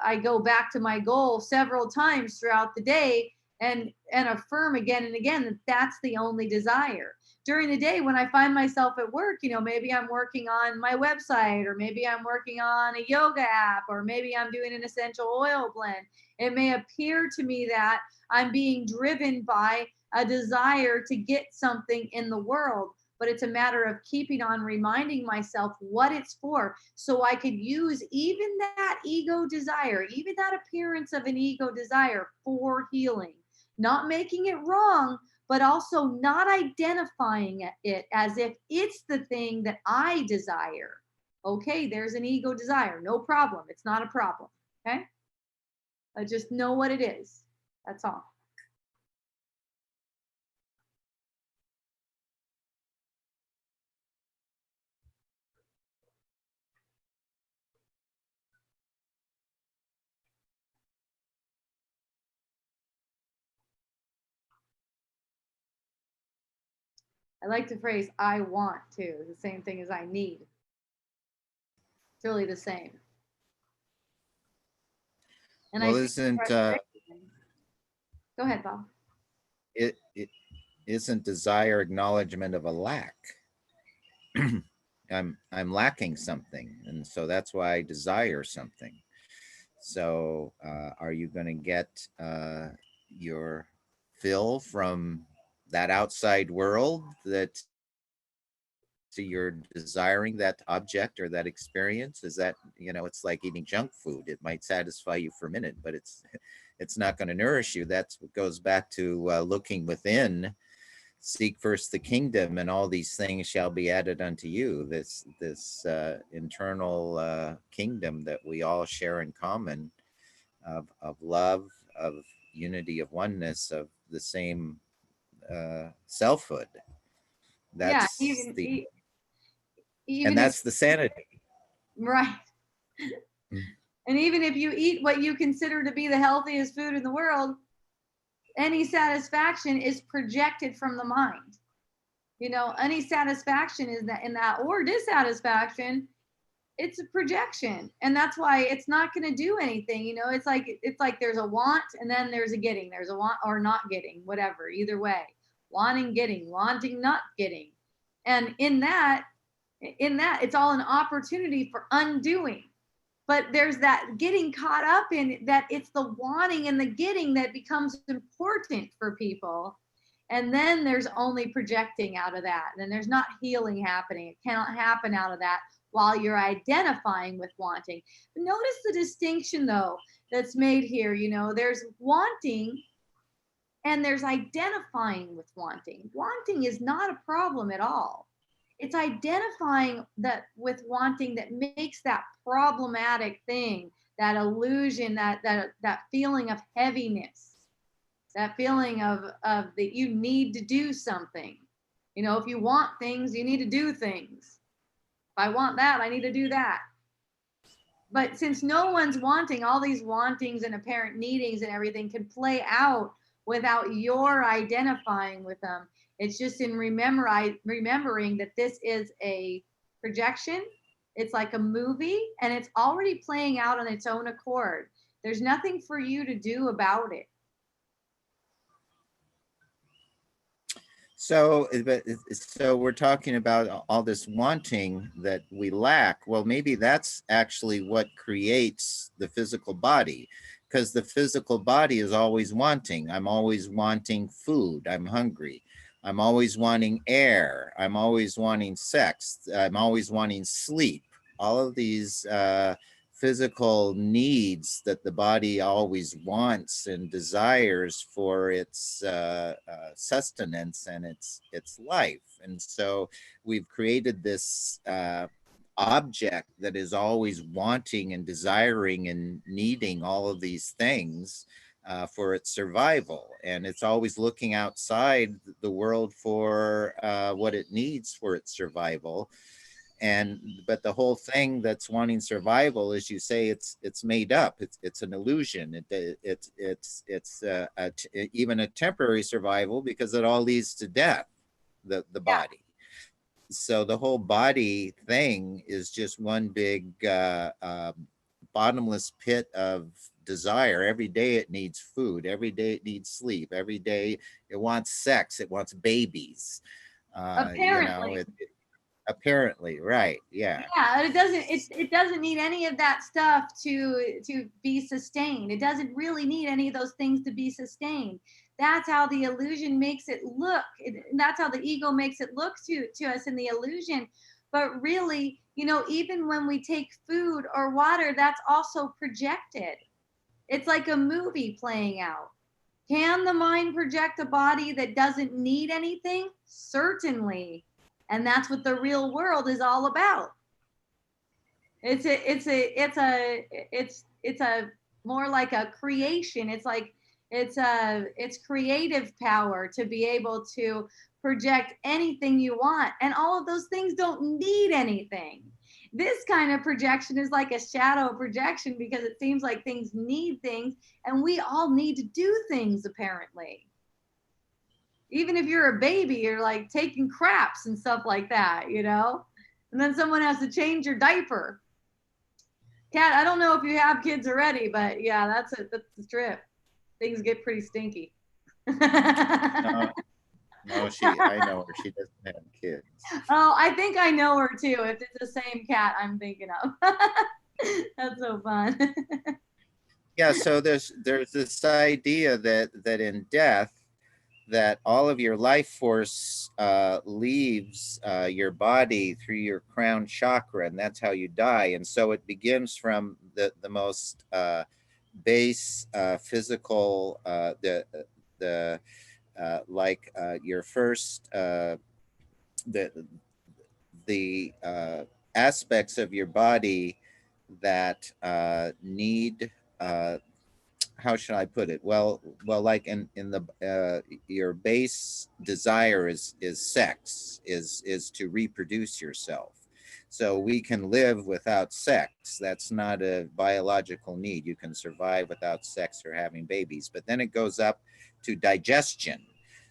I go back to my goal several times throughout the day and affirm again and again that that's the only desire. During the day when I find myself at work, you know, maybe I'm working on my website, or maybe I'm working on a yoga app, or maybe I'm doing an essential oil blend. It may appear to me that I'm being driven by a desire to get something in the world, but it's a matter of keeping on reminding myself what it's for, so I could use even that ego desire, even that appearance of an ego desire, for healing, not making it wrong, but also not identifying it as if it's the thing that I desire. Okay, there's an ego desire, no problem, it's not a problem. Okay, I just know what it is, that's all. I like the phrase I want too, the same thing as I need. It's really the same. And Well, I isn't go ahead, Bob. it isn't desire acknowledgement of a lack? I'm lacking something, and so that's why I desire something. So are you going to get your fill from that outside world that so you're desiring that object or that experience? Is that, you know, it's like eating junk food. It might satisfy you for a minute, but it's not going to nourish you. That's what goes back to looking within. Seek first the kingdom, and all these things shall be added unto you. This internal kingdom that we all share in common, of love, of unity, of oneness, of the same selfhood. Yeah, That's the and even if that's the sanity. right. And even if you eat what you consider to be the healthiest food in the world, any satisfaction is projected from the mind. You know, any satisfaction is that in that, or dissatisfaction, it's a projection. And that's why it's not going to do anything. You know, it's like there's a want and then there's a getting. There's a want or not getting, whatever, either way. Wanting, getting, wanting, not getting. And in that, it's all an opportunity for undoing. But there's that getting caught up in that, it's the wanting and the getting that becomes important for people. And then there's only projecting out of that. And then there's not healing happening. It cannot happen out of that while you're identifying with wanting. But notice the distinction, though, that's made here. You know, there's wanting and there's identifying with wanting. Wanting is not a problem at all. It's identifying that with wanting that makes that problematic thing, that illusion, that feeling of heaviness, that feeling of that you need to do something. You know, if you want things, you need to do things. If I want that, I need to do that. But since no one's wanting, all these wantings and apparent needings and everything can play out without your identifying with them. It's just in remembering that this is a projection. It's like a movie and it's already playing out on its own accord. There's nothing for you to do about it. So we're talking about all this wanting that we lack. Well, maybe that's actually what creates the physical body, because the physical body is always wanting. I'm always wanting food. I'm hungry. I'm always wanting air. I'm always wanting sex. I'm always wanting sleep. All of these physical needs that the body always wants and desires for its sustenance and its life. And so we've created this object that is always wanting and desiring and needing all of these things for its survival. And it's always looking outside the world for what it needs for its survival. but the whole thing that's wanting survival, as you say, it's made up. It's an illusion. Even a temporary survival, because it all leads to death, the body. So the whole body thing is just one big bottomless pit of desire. Every day it needs food. Every day it needs sleep. Every day it wants sex. It wants babies. Apparently. Apparently, right? Yeah. Yeah, it doesn't need any of that stuff to be sustained. It doesn't really need any of those things to be sustained. That's how the illusion makes it look. That's how the ego makes it look to us in the illusion. But really, even when we take food or water, that's also projected. It's like a movie playing out. Can the mind project a body that doesn't need anything? Certainly. And that's what the real world is all about. It's a more like a creation. It's creative power to be able to project anything you want. And all of those things don't need anything. This kind of projection is like a shadow projection, because it seems like things need things, and we all need to do things, apparently. Even if you're a baby, you're like taking craps and stuff like that, and then someone has to change your diaper. Kat, I don't know if you have kids already, but yeah, that's the trip. Things get pretty stinky. No, I know her. She doesn't have kids. Oh, I think I know her too, if it's the same cat I'm thinking of. That's so fun. Yeah, so there's this idea that in death, that all of your life force leaves your body through your crown chakra, and that's how you die. And so it begins from the most base physical, your first the aspects of your body that need how should I put it? Well, like in the your base desire is sex, is to reproduce yourself. So we can live without sex. That's not a biological need. You can survive without sex or having babies. But then it goes up to digestion.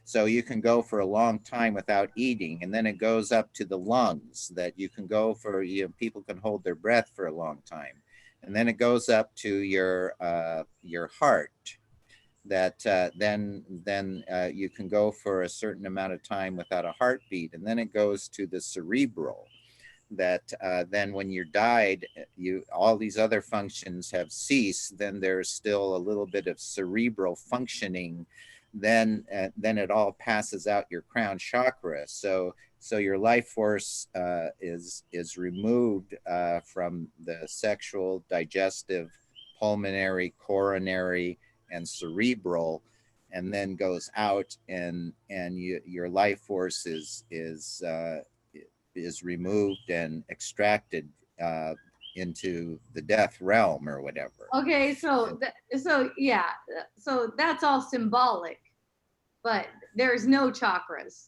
So you can go for a long time without eating, and then it goes up to the lungs, that you can go for, people can hold their breath for a long time. And then it goes up to your heart, that then you can go for a certain amount of time without a heartbeat. And then it goes to the cerebral, that then when you're died, all these other functions have ceased. Then there's still a little bit of cerebral functioning. Then it all passes out your crown chakra. So your life force is removed from the sexual, digestive, pulmonary, coronary, and cerebral, and then goes out, and your life force is removed and extracted into the death realm or whatever. Okay, so that's all symbolic, but there's no chakras.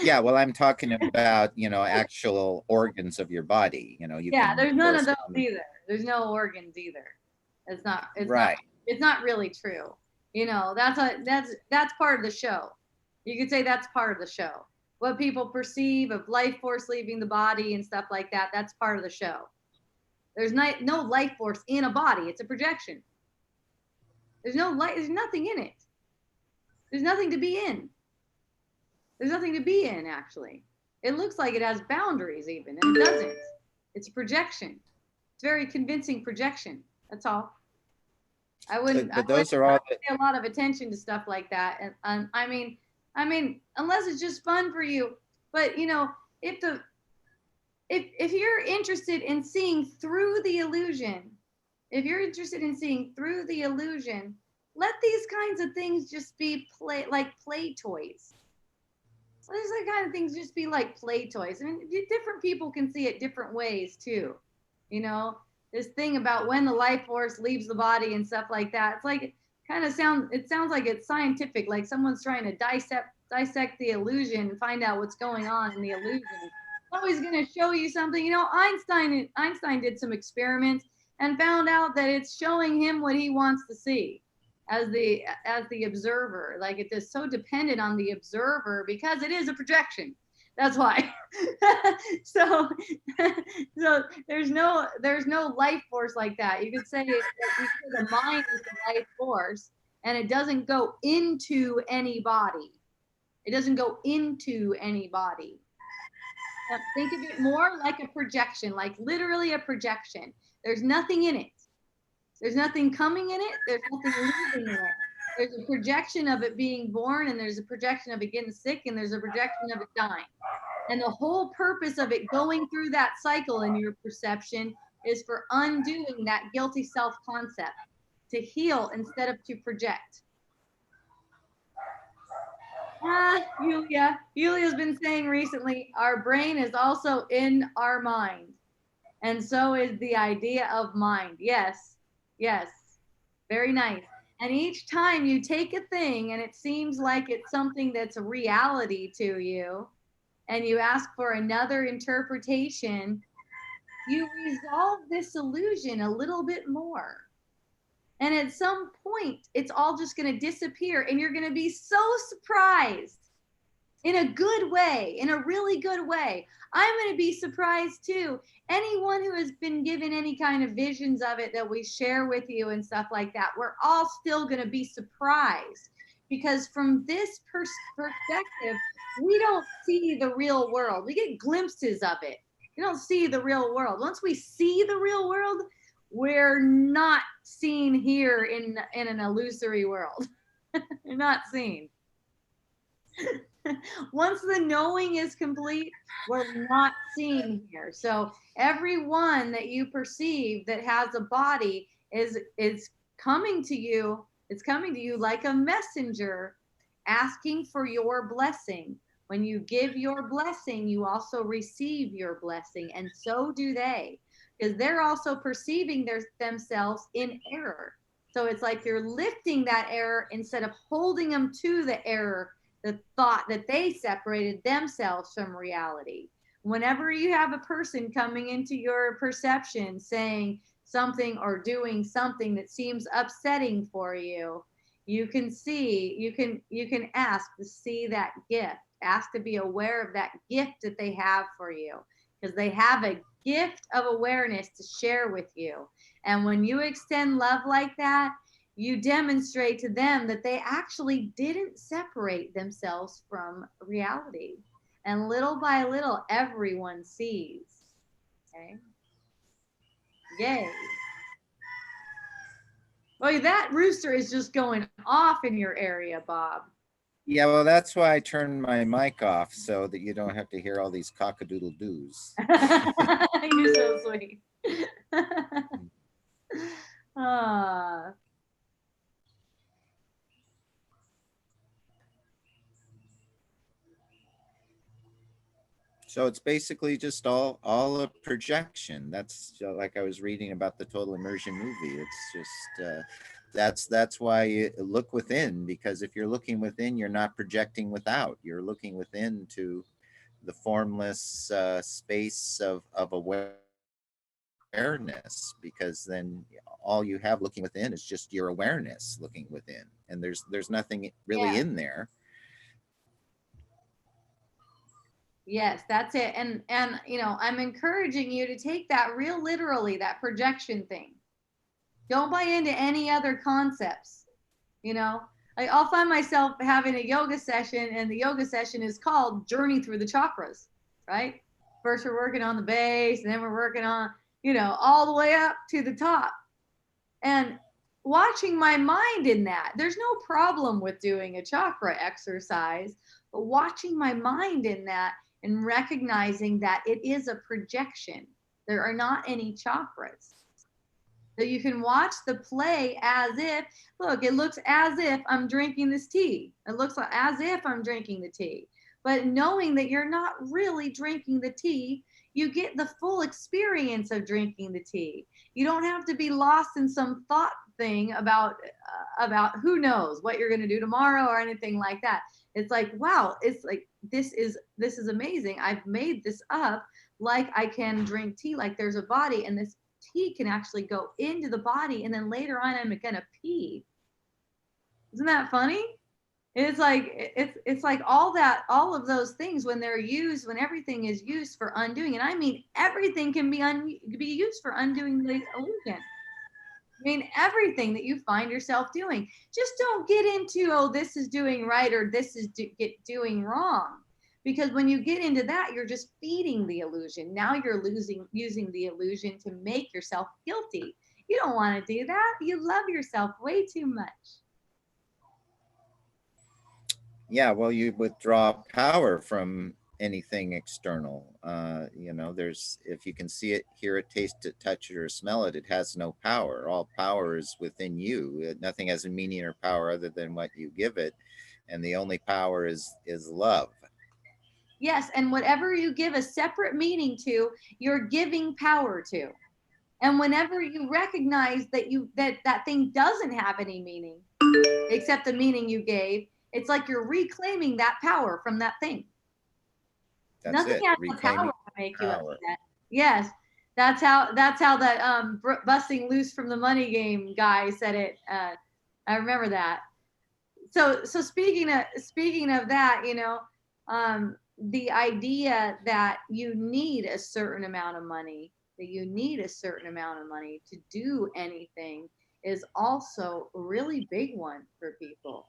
Yeah, well, I'm talking about, actual organs of your body. There's none of those either. There's no organs either. It's right. It's not really true. That's part of the show. You could say that's part of the show. What people perceive of life force leaving the body and stuff like that, that's part of the show. There's no life force in a body. It's a projection. There's nothing in it. There's nothing to be in. There's nothing to be in, actually. It looks like it has boundaries even, and it doesn't. It's a projection. It's very convincing projection. That's all. I wouldn't pay a lot of attention to stuff like that. And I mean, unless it's just fun for you. But if you're interested in seeing through the illusion, let these kinds of things just be play toys. Let these kind of things just be like play toys. I mean, different people can see it different ways too. This thing about when the life force leaves the body and stuff like that. It's like it sounds like it's scientific, like someone's trying to dissect the illusion and find out what's going on in the illusion. It's always going to show you something. You know, Einstein did some experiments and found out that it's showing him what he wants to see as the observer. Like it is so dependent on the observer because it is a projection. That's why. so there's no life force like that. You could say the mind is the life force, and it doesn't go into anybody. It doesn't go into anybody. Now, think of it more like a projection, like literally a projection. There's nothing in it. There's nothing coming in it. There's nothing leaving in it. There's a projection of it being born, and there's a projection of it getting sick, and there's a projection of it dying. And the whole purpose of it going through that cycle in your perception is for undoing that guilty self-concept, to heal instead of to project. Yulia's been saying recently, our brain is also in our mind. And so is the idea of mind. Yes, yes, very nice. And each time you take a thing and it seems like it's something that's a reality to you, and you ask for another interpretation, you resolve this illusion a little bit more. And at some point, it's all just going to disappear, and you're going to be so surprised in a good way, in a really good way. I'm going to be surprised too. Anyone who has been given any kind of visions of it that we share with you and stuff like that, we're all still going to be surprised, because from this perspective, we don't see the real world. We get glimpses of it. We don't see the real world. Once we see the real world, we're not seen here in an illusory world. You're not seen. Once the knowing is complete, we're not seen here. So everyone that you perceive that has a body is coming to you. It's coming to you like a messenger asking for your blessing. When you give your blessing, you also receive your blessing, and so do they, because they're also perceiving themselves in error. So it's like you're lifting that error instead of holding them to the error, the thought that they separated themselves from reality. Whenever you have a person coming into your perception saying something or doing something that seems upsetting for you, you can ask to see that gift. Ask to be aware of that gift that they have for you, because they have a gift of awareness to share with you. And when you extend love like that, you demonstrate to them that they actually didn't separate themselves from reality. And little by little, everyone sees. Okay? Yay. Boy, that rooster is just going off in your area, Bob. Yeah, well, that's why I turned my mic off, so that you don't have to hear all these cock-a-doodle-doos. You're so sweet. So it's basically just all a projection. That's like I was reading about the Total Immersion movie. It's just that's why you look within, because if you're looking within, you're not projecting without. You're looking within to the formless space of awareness, because then all you have looking within is just your awareness looking within, and there's nothing really in there. Yes, that's it. And you know, I'm encouraging you to take that real literally, that projection thing. Don't buy into any other concepts. You know, like I'll find myself having a yoga session, and the yoga session is called Journey Through the Chakras, right? First we're working on the base, and then we're working on, you know, all the way up to the top. And watching my mind in that, there's no problem with doing a chakra exercise, but watching my mind in that and recognizing that it is a projection. There are not any chakras. So you can watch the play as if, look, it looks as if I'm drinking this tea. It looks like as if I'm drinking the tea. But knowing that you're not really drinking the tea, you get the full experience of drinking the tea. You don't have to be lost in some thought thing about who knows what you're going to do tomorrow or anything like that. It's like, wow, it's like, this is amazing. I've made this up. Like I can drink tea, like there's a body, and this tea can actually go into the body, and then later on I'm going to pee. Isn't that funny? It's like all of those things, when they're used, when everything is used for undoing, and I mean everything can be used for undoing the illusion. I mean everything that you find yourself doing. Just don't get into, oh, this is doing right or this is doing wrong, because when you get into that, you're just feeding the illusion. Now you're using the illusion to make yourself guilty. You don't want to do that. You love yourself way too much. Yeah, well, you withdraw power from anything external. There's, if you can see it, hear it, taste it, touch it, or smell it, it has no power. All power is within you. Nothing has a meaning or power other than what you give it. And the only power is love. Yes, and whatever you give a separate meaning to, you're giving power to. And whenever you recognize that thing doesn't have any meaning except the meaning you gave, it's like you're reclaiming that power from that thing. That's Nothing it. has the power to make you upset. Yes, that's how that busting loose from the money game guy said it. I remember that. So speaking of that, the idea that you need a certain amount of money, to do anything is also a really big one for people.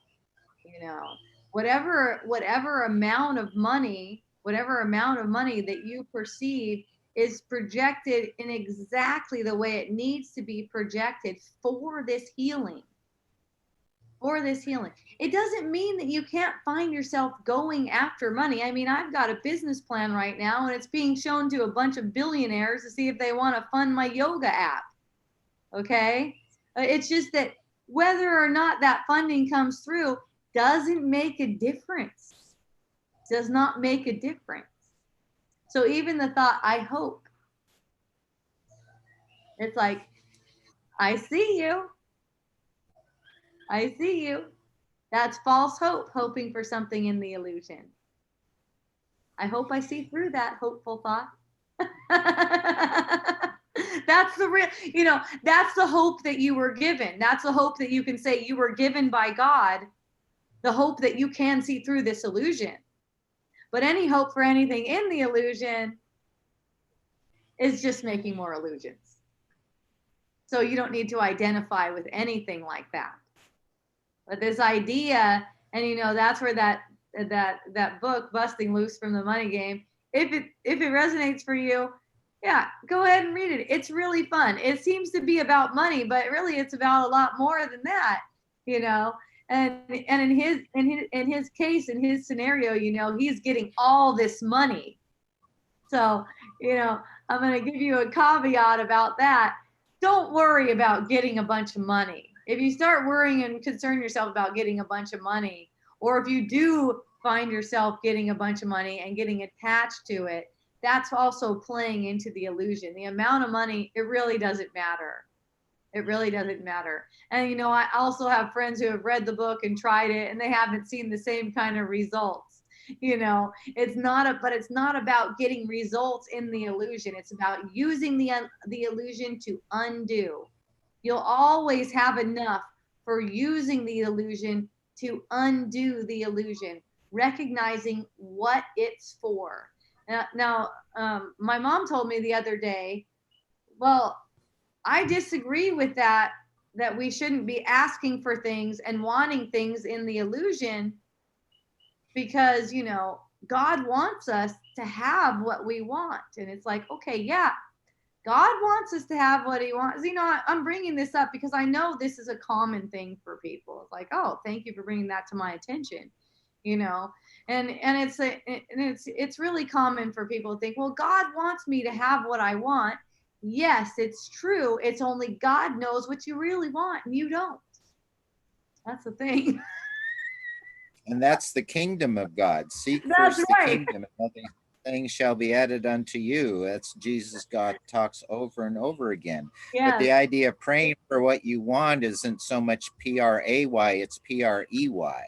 Whatever amount of money that you perceive is projected in exactly the way it needs to be projected for this healing. It doesn't mean that you can't find yourself going after money. I mean, I've got a business plan right now, and it's being shown to a bunch of billionaires to see if they want to fund my yoga app. Okay? It's just that whether or not that funding comes through doesn't make a difference. Does not make a difference. So even the thought, I hope, it's like, I see you. That's false hope, hoping for something in the illusion. I hope I see through that hopeful thought. That's the real, that's the hope that you were given. That's the hope that you can say you were given by God, the hope that you can see through this illusion. But any hope for anything in the illusion is just making more illusions. So you don't need to identify with anything like that. But this idea, and that's where that book, Busting Loose from the Money Game, if it resonates for you, yeah, go ahead and read it. It's really fun. It seems to be about money, but really it's about a lot more than that, And in his case, in his scenario, he's getting all this money. So, I'm going to give you a caveat about that. Don't worry about getting a bunch of money. If you start worrying and concern yourself about getting a bunch of money, or if you do find yourself getting a bunch of money and getting attached to it, that's also playing into the illusion. The amount of money, it really doesn't matter. It really doesn't matter. And, I also have friends who have read the book and tried it, and they haven't seen the same kind of results. It's not about getting results in the illusion. It's about using the illusion to undo. You'll always have enough for using the illusion to undo the illusion, recognizing what it's for. Now, my mom told me the other day, well, I disagree with that we shouldn't be asking for things and wanting things in the illusion, because, God wants us to have what we want. And it's like, okay, yeah, God wants us to have what he wants. I'm bringing this up because I know this is a common thing for people. It's like, oh, thank you for bringing that to my attention, and it's really common for people to think, well, God wants me to have what I want. Yes, it's true. It's only God knows what you really want, and you don't. That's the thing. And that's the kingdom of God. Seek That's first right. the kingdom. things shall be added unto you. That's Jesus. God talks over and over again. But Yes. the idea of praying for what you want isn't so much P-R-A-Y, it's P-R-E-Y.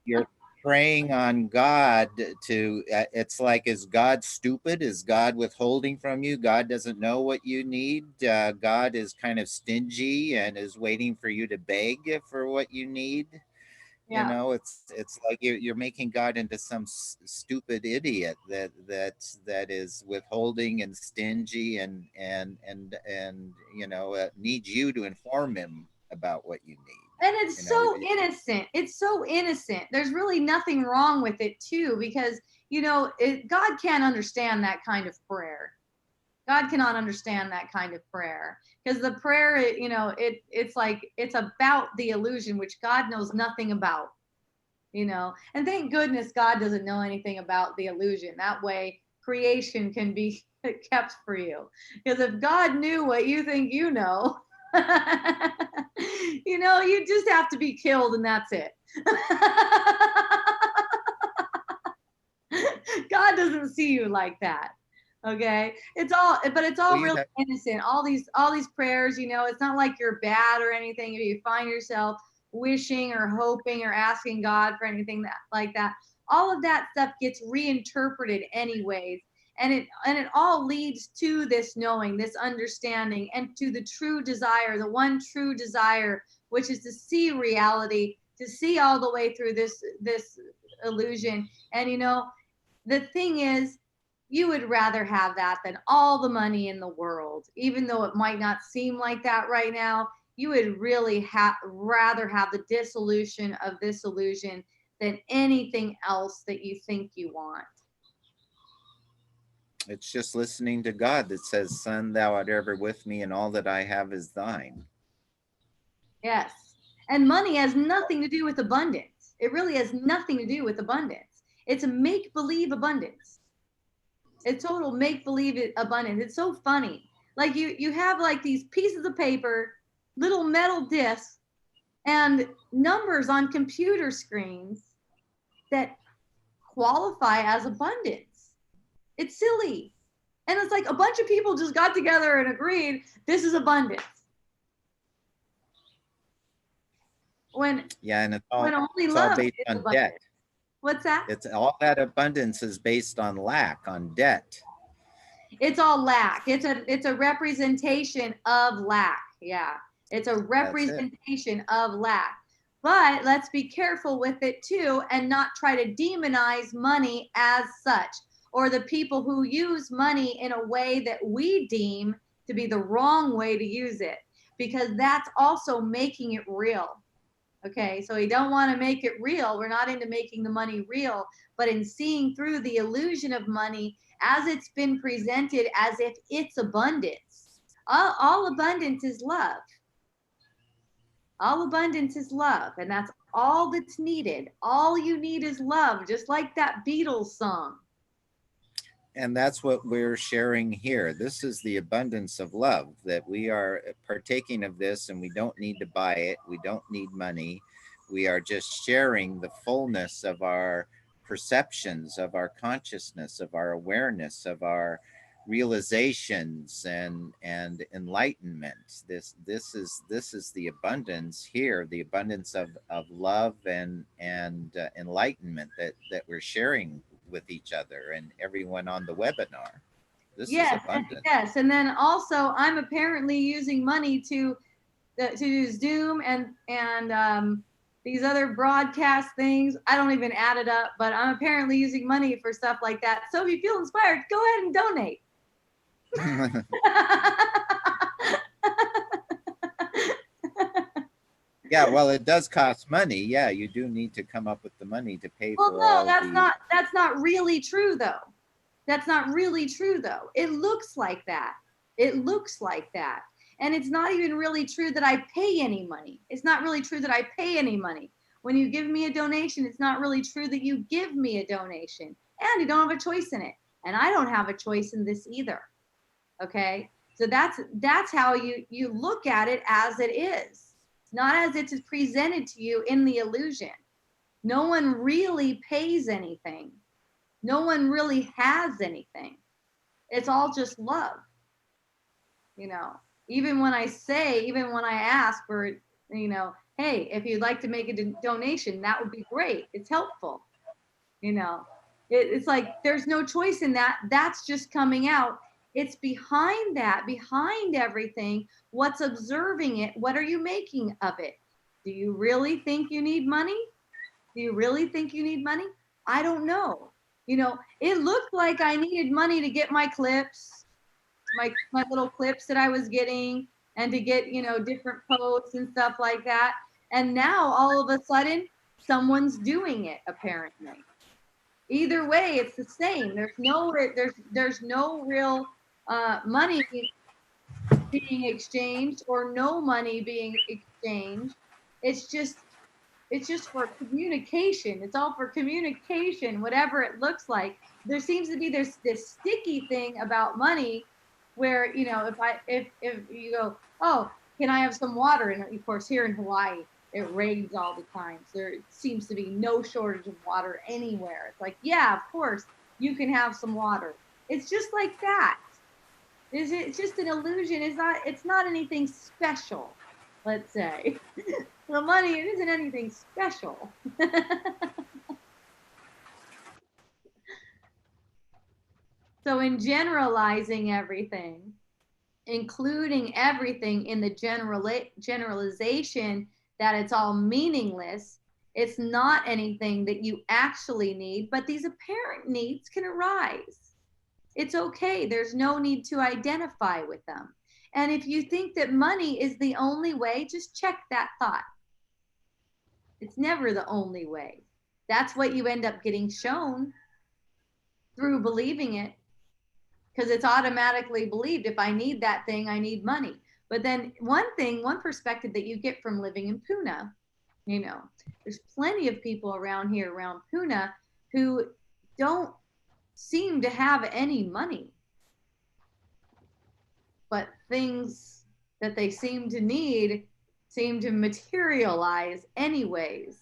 You're praying on God to, it's like, is God stupid? Is God withholding from you? God doesn't know what you need. God is kind of stingy and is waiting for you to beg for what you need. You Yeah. know, it's like you're making God into some stupid idiot that is withholding and stingy and you know, needs you to inform him about what you need. And it's You know, so innocent. It's so innocent. There's really nothing wrong with it too, because God can't understand that kind of prayer. God cannot understand that kind of prayer, because the prayer, it's like, it's about the illusion, which God knows nothing about, and thank goodness God doesn't know anything about the illusion. That way creation can be kept for you. Because if God knew what you think you know, you just have to be killed and that's it. God doesn't see you like that. Okay. It's all well, really innocent. All these prayers, it's not like you're bad or anything. If you find yourself wishing or hoping or asking God for anything like that, all of that stuff gets reinterpreted anyways. And it all leads to this knowing, this understanding, and to the true desire, the one true desire, which is to see reality, to see all the way through this illusion. And the thing is, you would rather have that than all the money in the world. Even though it might not seem like that right now, you would really rather have the dissolution of this illusion than anything else that you think you want. It's just listening to God that says, "Son, thou art ever with me, and all that I have is thine." Yes. And money has nothing to do with abundance. It really has nothing to do with abundance. It's a make-believe abundance. It's total make-believe abundance. It's so funny. Like you have like these pieces of paper, little metal discs, and numbers on computer screens that qualify as abundance. It's silly. And it's like a bunch of people just got together and agreed this is abundance. And it's all based on abundance. Debt. What's that? It's all that abundance is based on lack, on debt. It's all lack. It's a representation of lack. Yeah. It's a representation of lack. But let's be careful with it too, and not try to demonize money as such, or the people who use money in a way that we deem to be the wrong way to use it, because that's also making it real. Okay, so we don't want to make it real. We're not into making the money real, but in seeing through the illusion of money as it's been presented as if it's abundance. All abundance is love. All abundance is love, and that's all that's needed. All you need is love, just like that Beatles song. And that's what we're sharing here. This is the abundance of love, that we are partaking of this, and we don't need to buy it. We don't need money. We are just sharing the fullness of our perceptions, of our consciousness, of our awareness, of our realizations and enlightenment. This is the abundance here, the abundance of love and enlightenment that we're sharing with each other and everyone on the webinar. This is abundant. Yes, and then also I'm apparently using money to do Zoom and these other broadcast things. I don't even add it up, but I'm apparently using money for stuff like that. So if you feel inspired, go ahead and donate. Yeah, well, it does cost money. Yeah, you do need to come up with the money to pay for all that's not really true though. That's not really true though. It looks like that. It looks like that. And it's not even really true that I pay any money. It's not really true that I pay any money. When you give me a donation, it's not really true that you give me a donation. And you don't have a choice in it. And I don't have a choice in this either. Okay? So that's how you look at it as it is. Not as it is presented to you in the illusion. No one really pays anything. No one really has anything. It's all just love. You know, even when I ask for, hey, if you'd like to make a donation, that would be great. It's helpful. It's like there's no choice in that. That's just coming out. It's behind that, behind everything, what's observing it. What are you making of it? Do you really think you need money? Do you really think you need money? I don't know. It looked like I needed money to get my clips, my little clips that I was getting, and to get, different posts and stuff like that. And now all of a sudden, someone's doing it, apparently. Either way, it's the same. There's no real money being exchanged or no money being exchanged. It's just for communication. It's all for communication, whatever it looks like. There seems to be this sticky thing about money where, if you go, oh, can I have some water? And of course, here in Hawaii, it rains all the time. So there seems to be no shortage of water anywhere. It's like, yeah, of course, you can have some water. It's just like that. It's just an illusion. It's not anything special, let's say. The money, it isn't anything special. So in generalizing everything, including everything in the generalization that it's all meaningless, it's not anything that you actually need, but these apparent needs can arise. It's okay. There's no need to identify with them. And if you think that money is the only way, just check that thought. It's never the only way. That's what you end up getting shown through believing it, because it's automatically believed. If I need that thing, I need money. But then one perspective that you get from living in Puna, there's plenty of people around here, around Puna, who don't seem to have any money. But things that they seem to need seem to materialize anyways.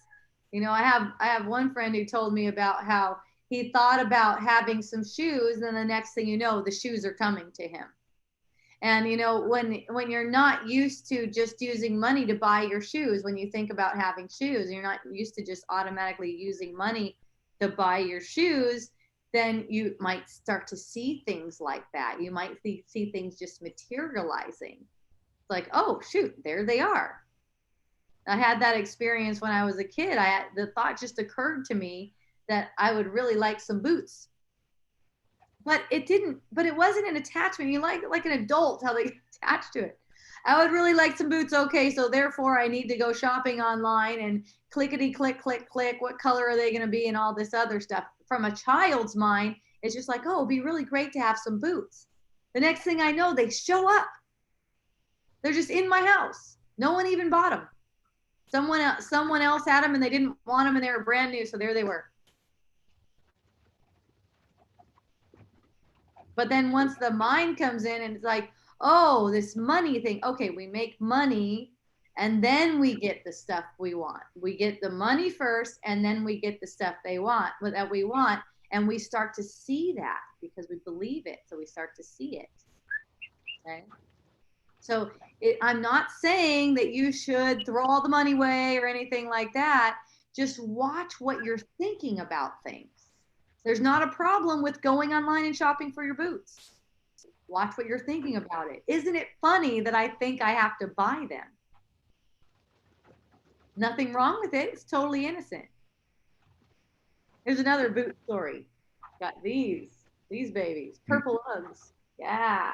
I have one friend who told me about how he thought about having some shoes, and the next thing you know, the shoes are coming to him. And when you're not used to just using money to buy your shoes, when you think about having shoes, you're not used to just automatically using money to buy your shoes, then you might start to see things like that. You might see things just materializing. It's like, oh, shoot, there they are. I had that experience when I was a kid. The thought just occurred to me that I would really like some boots. But it wasn't an attachment. You like an adult, how they get attached to it. I would really like some boots. Okay, so therefore I need to go shopping online and clickety click, click, click. What color are they going to be and all this other stuff. From a child's mind, it's just like, oh, it'd be really great to have some boots. The next thing I know, they show up. They're just in my house. No one even bought them. Someone else had them and they didn't want them and they were brand new, so there they were. But then once the mind comes in and it's like, oh, this money thing. Okay, we make money and then we get the stuff we want. We get the money first and then we get the stuff that we want. And we start to see that because we believe it. So we start to see it. Okay. So I'm not saying that you should throw all the money away or anything like that. Just watch what you're thinking about things. There's not a problem with going online and shopping for your boots. Watch what you're thinking about it. Isn't it funny that I think I have to buy them? Nothing wrong with it. It's totally innocent. Here's another boot story. Got these babies, purple Uggs. Yeah.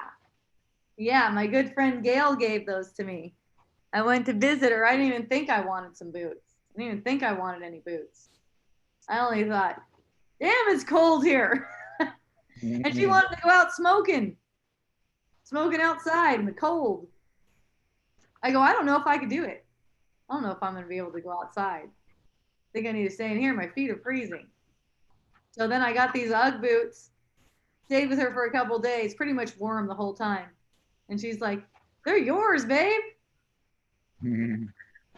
Yeah, my good friend Gail gave those to me. I went to visit her. I didn't even think I wanted some boots. I didn't even think I wanted any boots. I only thought, damn, it's cold here. And she wanted to go out smoking outside in the cold. I go, I don't know if I could do it. I don't know if I'm going to be able to go outside. I think I need to stay in here. My feet are freezing. So then I got these Ugg boots, stayed with her for a couple days, pretty much wore them the whole time. And she's like, they're yours, babe.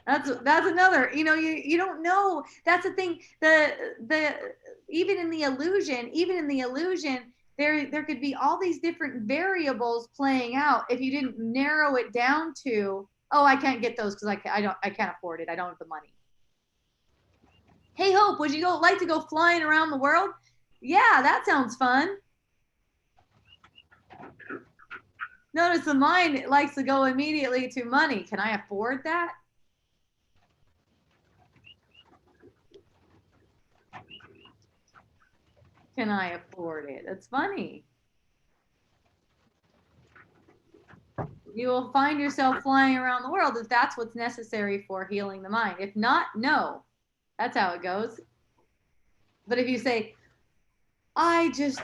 That's another, you don't know. That's the thing. The even in the illusion, there could be all these different variables playing out if you didn't narrow it down to, oh, I can't get those because I can't afford it. I don't have the money. Hey, Hope, would you like to go flying around the world? Yeah, that sounds fun. Notice the mind likes to go immediately to money. Can I afford that? Can I afford it? It's funny. You will find yourself flying around the world if that's what's necessary for healing the mind. If not, no. That's how it goes. But if you say, I just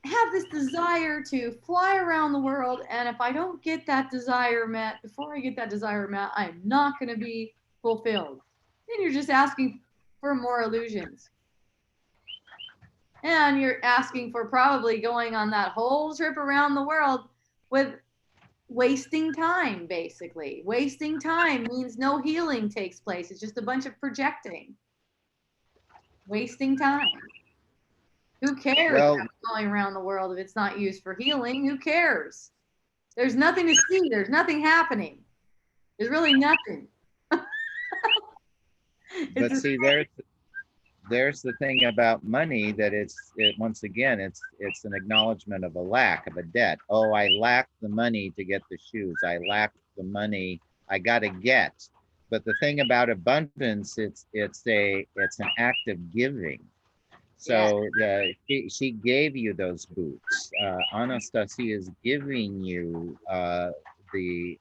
have this desire to fly around the world, and if I don't get that desire met, before I get that desire met, I'm not going to be fulfilled. Then you're just asking for more illusions. And you're asking for probably going on that whole trip around the world with wasting time, basically. Wasting time means no healing takes place. It's just a bunch of projecting. Wasting time. Who cares about going around the world if it's not used for healing? Who cares? There's nothing to see. There's nothing happening. There's really nothing. But see, there's the thing about money, that once again, it's an acknowledgement of a lack, of a debt. Oh, I lack the money to get the shoes. I lack the money I got to get. But the thing about abundance, it's an act of giving. So she gave you those boots. Anastasia is giving you the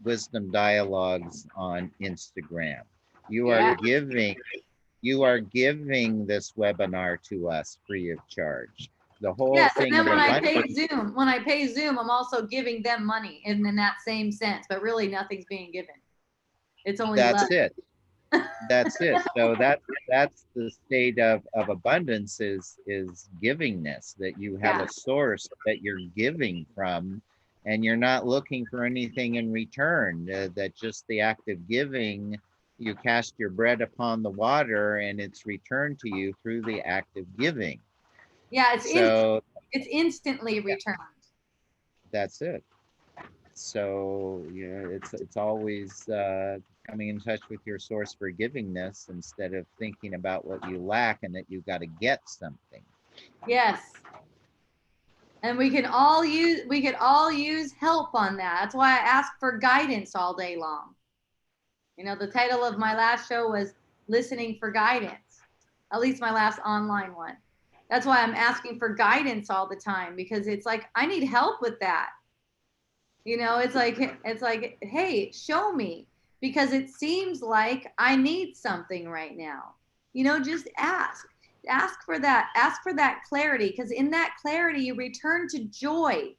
wisdom dialogues on Instagram. You are giving this webinar to us free of charge. The whole thing. And then when I pay Zoom, I'm also giving them money in that same sense, but really nothing's being given. It's only that's it. That's it. So that's the state of abundance, is givingness, that you have a source that you're giving from, and you're not looking for anything in return. That just the act of giving, you cast your bread upon the water and it's returned to you through the act of giving. Yeah, it's instantly returned. That's it. So it's always coming in touch with your source for givingness, instead of thinking about what you lack and that you got to get something. Yes. And we could all use help on that. That's why I ask for guidance all day long. The title of my last show was Listening for Guidance, at least my last online one. That's why I'm asking for guidance all the time, because it's like, I need help with that. It's like, hey, show me, because it seems like I need something right now. Just ask for that clarity, because in that clarity, you return to joy.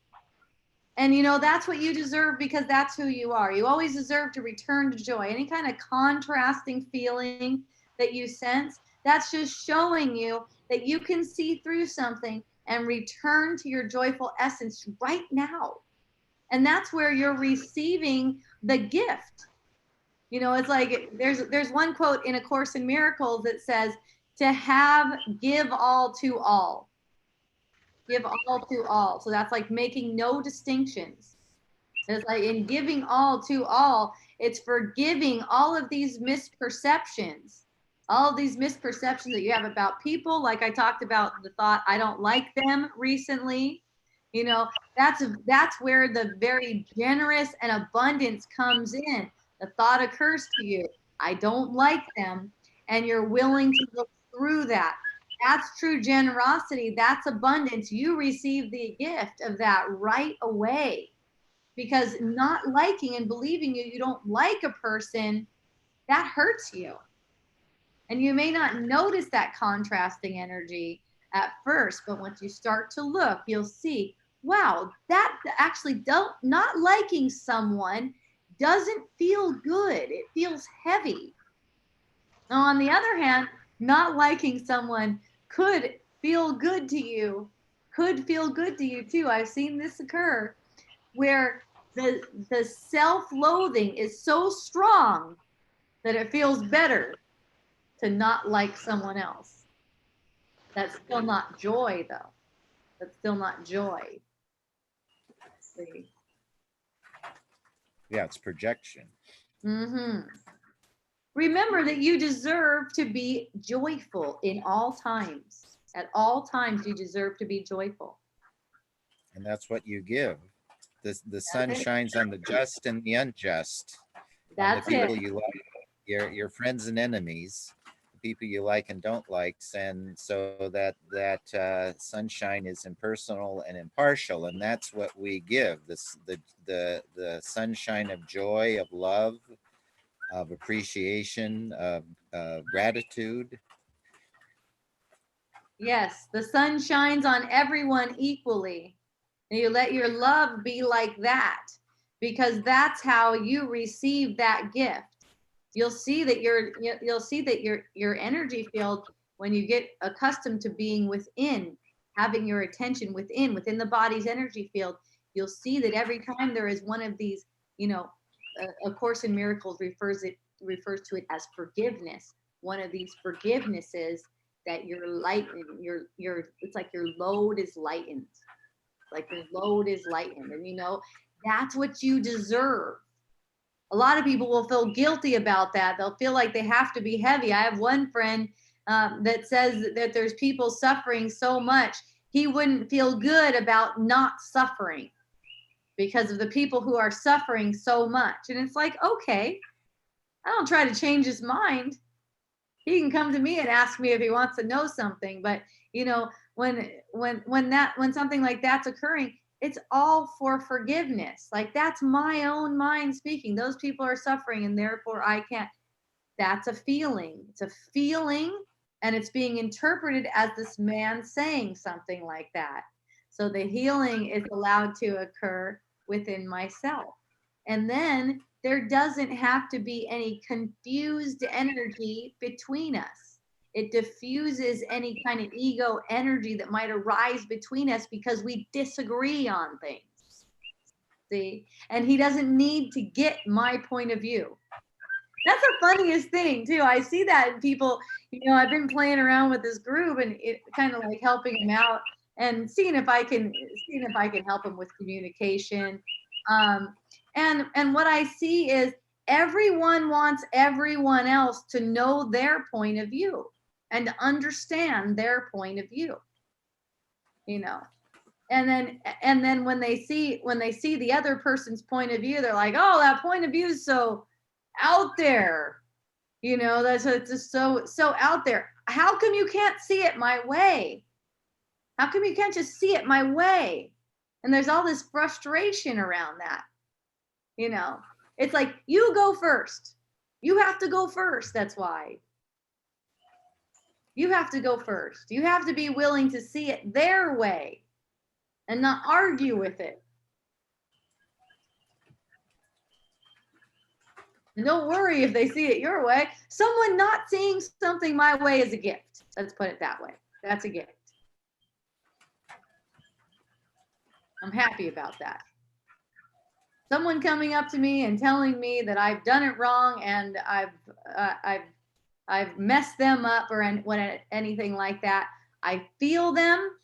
And that's what you deserve, because that's who you are. You always deserve to return to joy. Any kind of contrasting feeling that you sense, that's just showing you that you can see through something and return to your joyful essence right now. And that's where you're receiving the gift. It's like there's one quote in A Course in Miracles that says, give all to all. Give all to all. So that's like making no distinctions. It's like in giving all to all, it's forgiving all of these misperceptions. All of these misperceptions that you have about people. Like I talked about the thought, I don't like them recently. That's where the very generous and abundance comes in. The thought occurs to you, I don't like them, and you're willing to look through that. That's true generosity. That's abundance. You receive the gift of that right away, because not liking and believing you don't like a person, that hurts you. And you may not notice that contrasting energy at first, but once you start to look, you'll see, wow, that actually not liking someone doesn't feel good. It feels heavy. Now, on the other hand, not liking someone could feel good to you too. I've seen this occur, where the self-loathing is so strong that it feels better to not like someone else. That's still not joy, though. That's still not joy. See? Yeah, it's projection. Remember that you deserve to be joyful in all times. At all times, you deserve to be joyful. And that's what you give. The sun shines on the just and the unjust. That's on the people it. you like, your friends and enemies, the people you like and don't like, and so that sunshine is impersonal and impartial, and that's what we give. The sunshine of joy, of love, of appreciation, of gratitude. Yes, the sun shines on everyone equally. And you let your love be like that, because that's how you receive that gift. You'll see that your energy field, when you get accustomed to being within, having your attention within the body's energy field, you'll see that every time there is one of these, A Course in Miracles refers to it as forgiveness. One of these forgivenesses that you're lightened, it's like your load is lightened. Like your load is lightened. And that's what you deserve. A lot of people will feel guilty about that. They'll feel like they have to be heavy. I have one friend that says that there's people suffering so much, he wouldn't feel good about not suffering because of the people who are suffering so much. And it's like, okay, I don't try to change his mind. He can come to me and ask me if he wants to know something. But when something like that's occurring, it's all for forgiveness. Like, that's my own mind speaking. Those people are suffering and therefore I can't. That's a feeling. It's a feeling, and it's being interpreted as this man saying something like that. So the healing is allowed to occur within myself. And then there doesn't have to be any confused energy between us. It diffuses any kind of ego energy that might arise between us because we disagree on things. See? And he doesn't need to get my point of view. That's the funniest thing, too. I see that in people. I've been playing around with this group and it kind of like helping them out and seeing if I can help them with communication. And what I see is everyone wants everyone else to know their point of view and to understand their point of view. And then when they see the other person's point of view, they're like, oh, that point of view is so out there. That's just so out there. How come you can't see it my way? How come you can't just see it my way? And there's all this frustration around that. It's like, you go first. You have to go first. That's why. You have to go first. You have to be willing to see it their way and not argue with it. And don't worry if they see it your way. Someone not seeing something my way is a gift. Let's put it that way. That's a gift. I'm happy about that. Someone coming up to me and telling me that I've done it wrong and I've messed them up or anything like that. I feel them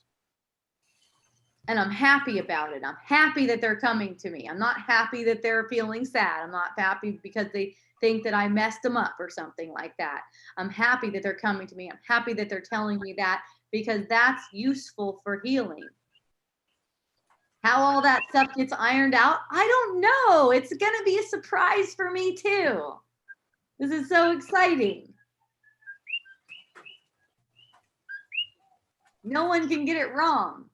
and I'm happy about it. I'm happy that they're coming to me. I'm not happy that they're feeling sad. I'm not happy because they think that I messed them up or something like that. I'm happy that they're coming to me. I'm happy that they're telling me that, because that's useful for healing. How all that stuff gets ironed out, I don't know. It's going to be a surprise for me too. This is so exciting. No one can get it wrong.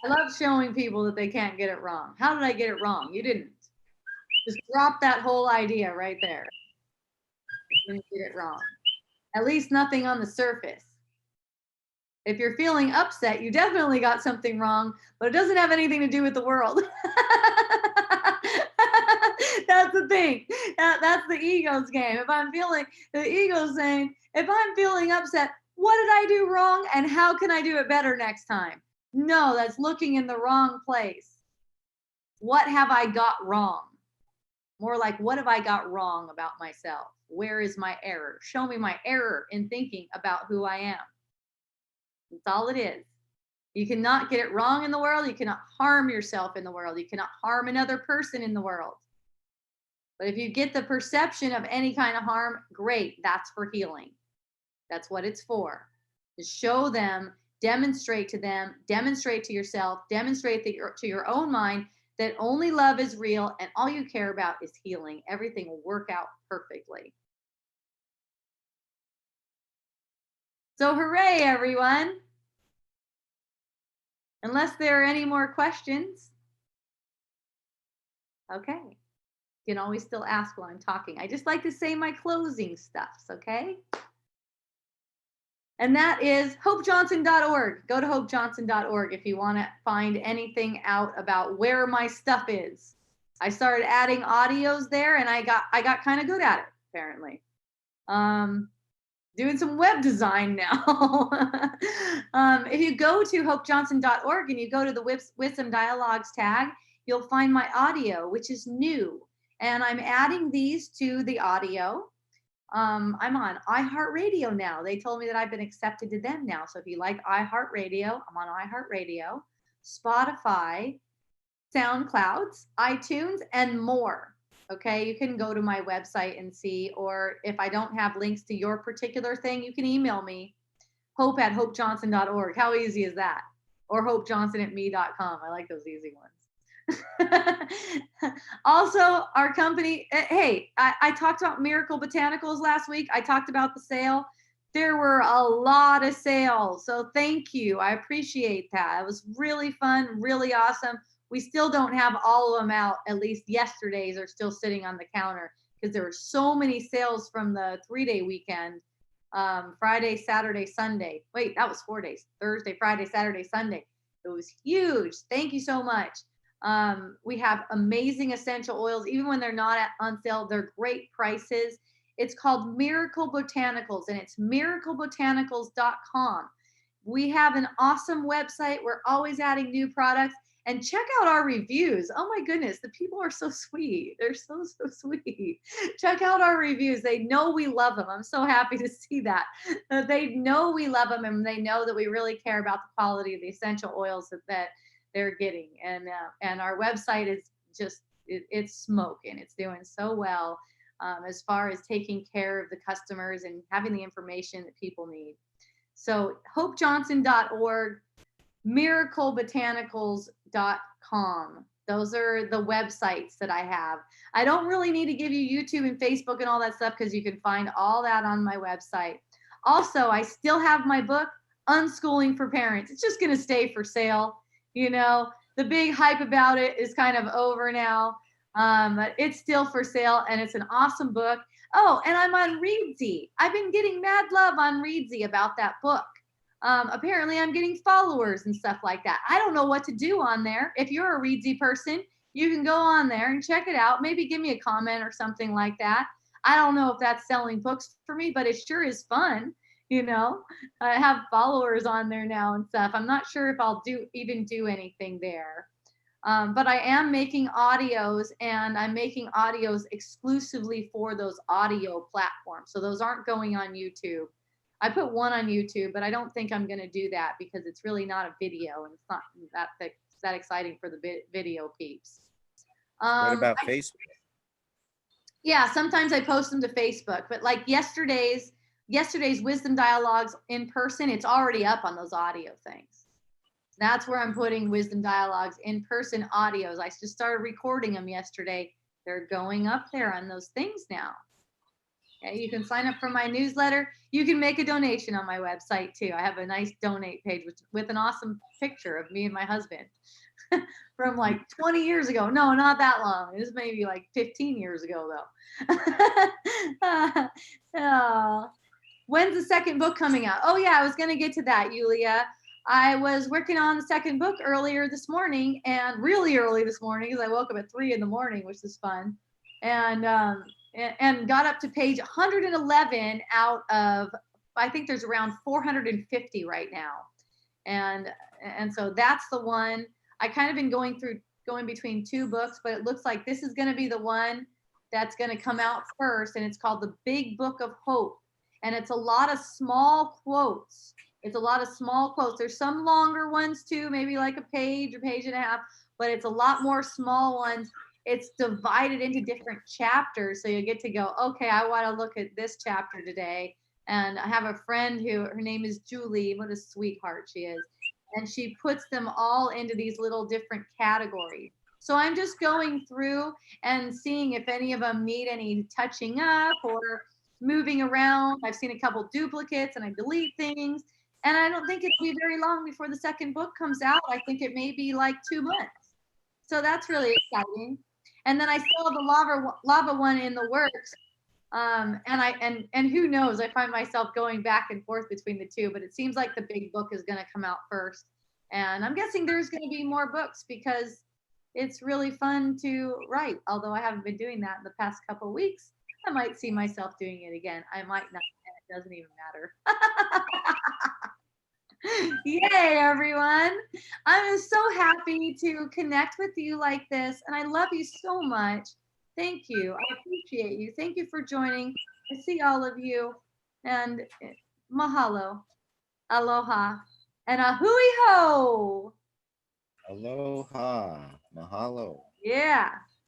I love showing people that they can't get it wrong. How did I get it wrong? You didn't. Just drop that whole idea right there. You didn't get it wrong. At least nothing on the surface. If you're feeling upset, you definitely got something wrong, but it doesn't have anything to do with the world. That's the thing. That's the ego's game. The ego's saying, if I'm feeling upset, what did I do wrong and how can I do it better next time? No, that's looking in the wrong place. what have I got wrong? More like, what have I got wrong about myself? Where is my error? Show me my error in thinking about who I am. That's all it is. You cannot get it wrong in the world. You cannot harm yourself in the world. You cannot harm another person in the world. But if you get the perception of any kind of harm, great. That's for healing. That's what it's for. To show them, demonstrate to them, demonstrate to yourself, demonstrate to your own mind that only love is real and all you care about is healing. Everything will work out perfectly. So hooray, everyone. Unless there are any more questions. Okay. You can always still ask while I'm talking. I just like to say my closing stuffs, okay? And that is hopejohnson.org. Go to hopejohnson.org if you want to find anything out about where my stuff is. I started adding audios there and I got kind of good at it, apparently. Doing some web design now. If you go to hopejohnson.org and you go to the Wisdom Dialogues tag, you'll find my audio, which is new. And I'm adding these to the audio. I'm on iHeartRadio now. They told me that I've been accepted to them now. So if you like iHeartRadio, I'm on iHeartRadio, Spotify, SoundCloud, iTunes, and more. Okay, you can go to my website and see, or if I don't have links to your particular thing, you can email me, hope@hopejohnson.org. How easy is that? Or hopejohnson@me.com. I like those easy ones. Also, our company, hey, I talked about Miracle Botanicals last week. I talked about the sale. There were a lot of sales. So thank you. I appreciate that. It was really fun, really awesome. We still don't have all of them out. At least yesterday's are still sitting on the counter because there were so many sales from the 3-day weekend. Friday, Saturday, Sunday. Wait, that was 4 days. Thursday, Friday, Saturday, Sunday. It was huge. Thank you so much. We have amazing essential oils. Even when they're not on sale, they're great prices. It's called Miracle Botanicals and it's miraclebotanicals.com. We have an awesome website. We're always adding new products. And check out our reviews. Oh my goodness, the people are so sweet. They're so sweet. Check out our reviews. They know we love them. I'm so happy to see that. They know we love them and they know that we really care about the quality of the essential oils that they're getting. And our website is just, it's smoking. It's doing so well as far as taking care of the customers and having the information that people need. So hopejohnson.org, miraclebotanicals.com. Those are the websites that I have. I don't really need to give you YouTube and Facebook and all that stuff because you can find all that on my website. Also, I still have my book, Unschooling for Parents. It's just going to stay for sale. You know, the big hype about it is kind of over now, but it's still for sale and it's an awesome book. Oh, and I'm on Readsy. I've been getting mad love on Readsy about that book. Apparently I'm getting followers and stuff like that. I don't know what to do on there. If you're a Readsy person, you can go on there and check it out. Maybe give me a comment or something like that. I don't know if that's selling books for me, but it sure is fun. You know, I have followers on there now and stuff. I'm not sure if I'll even do anything there. But I am making audios and I'm making audios exclusively for those audio platforms. So those aren't going on YouTube. I put one on YouTube, but I don't think I'm going to do that because it's really not a video and it's not that exciting for the video peeps. What about Facebook? Yeah, sometimes I post them to Facebook, but like yesterday's Wisdom Dialogues in person, it's already up on those audio things. That's where I'm putting Wisdom Dialogues in person audios. I just started recording them yesterday. They're going up there on those things now. Okay, you can sign up for my newsletter. You can make a donation on my website too. I have a nice donate page with an awesome picture of me and my husband from like 20 years ago. No, not that long. It was maybe like 15 years ago though. When's the second book coming out? Oh yeah, I was going to get to that, Yulia. I was working on the second book earlier this morning and really early this morning because I woke up at 3 in the morning, which is fun. And got up to page 111 out of, I think there's around 450 right now. And so that's the one. I kind of been going through going between two books, but it looks like this is going to be the one that's going to come out first. And it's called The Big Book of Hope. And it's a lot of small quotes. It's a lot of small quotes. There's some longer ones too, maybe like a page or page and a half, but it's a lot more small ones. It's divided into different chapters. So you get to go, okay, I want to look at this chapter today. And I have a friend who, her name is Julie. What a sweetheart she is. And she puts them all into these little different categories. So I'm just going through and seeing if any of them need any touching up or moving around. I've seen a couple duplicates and I delete things. And I don't think it'll be very long before the second book comes out. I think it may be like 2 months. So that's really exciting. And then I still have the lava one in the works. And who knows, I find myself going back and forth between the two, but it seems like the big book is going to come out first. And I'm guessing there's going to be more books because it's really fun to write. Although I haven't been doing that in the past couple of weeks, I might see myself doing it again. I might not. It doesn't even matter. Yay, everyone. I'm so happy to connect with you like this. And I love you so much. Thank you. I appreciate you. Thank you for joining. I see all of you. And mahalo. Aloha. And a hui ho. Aloha. Mahalo. Yeah.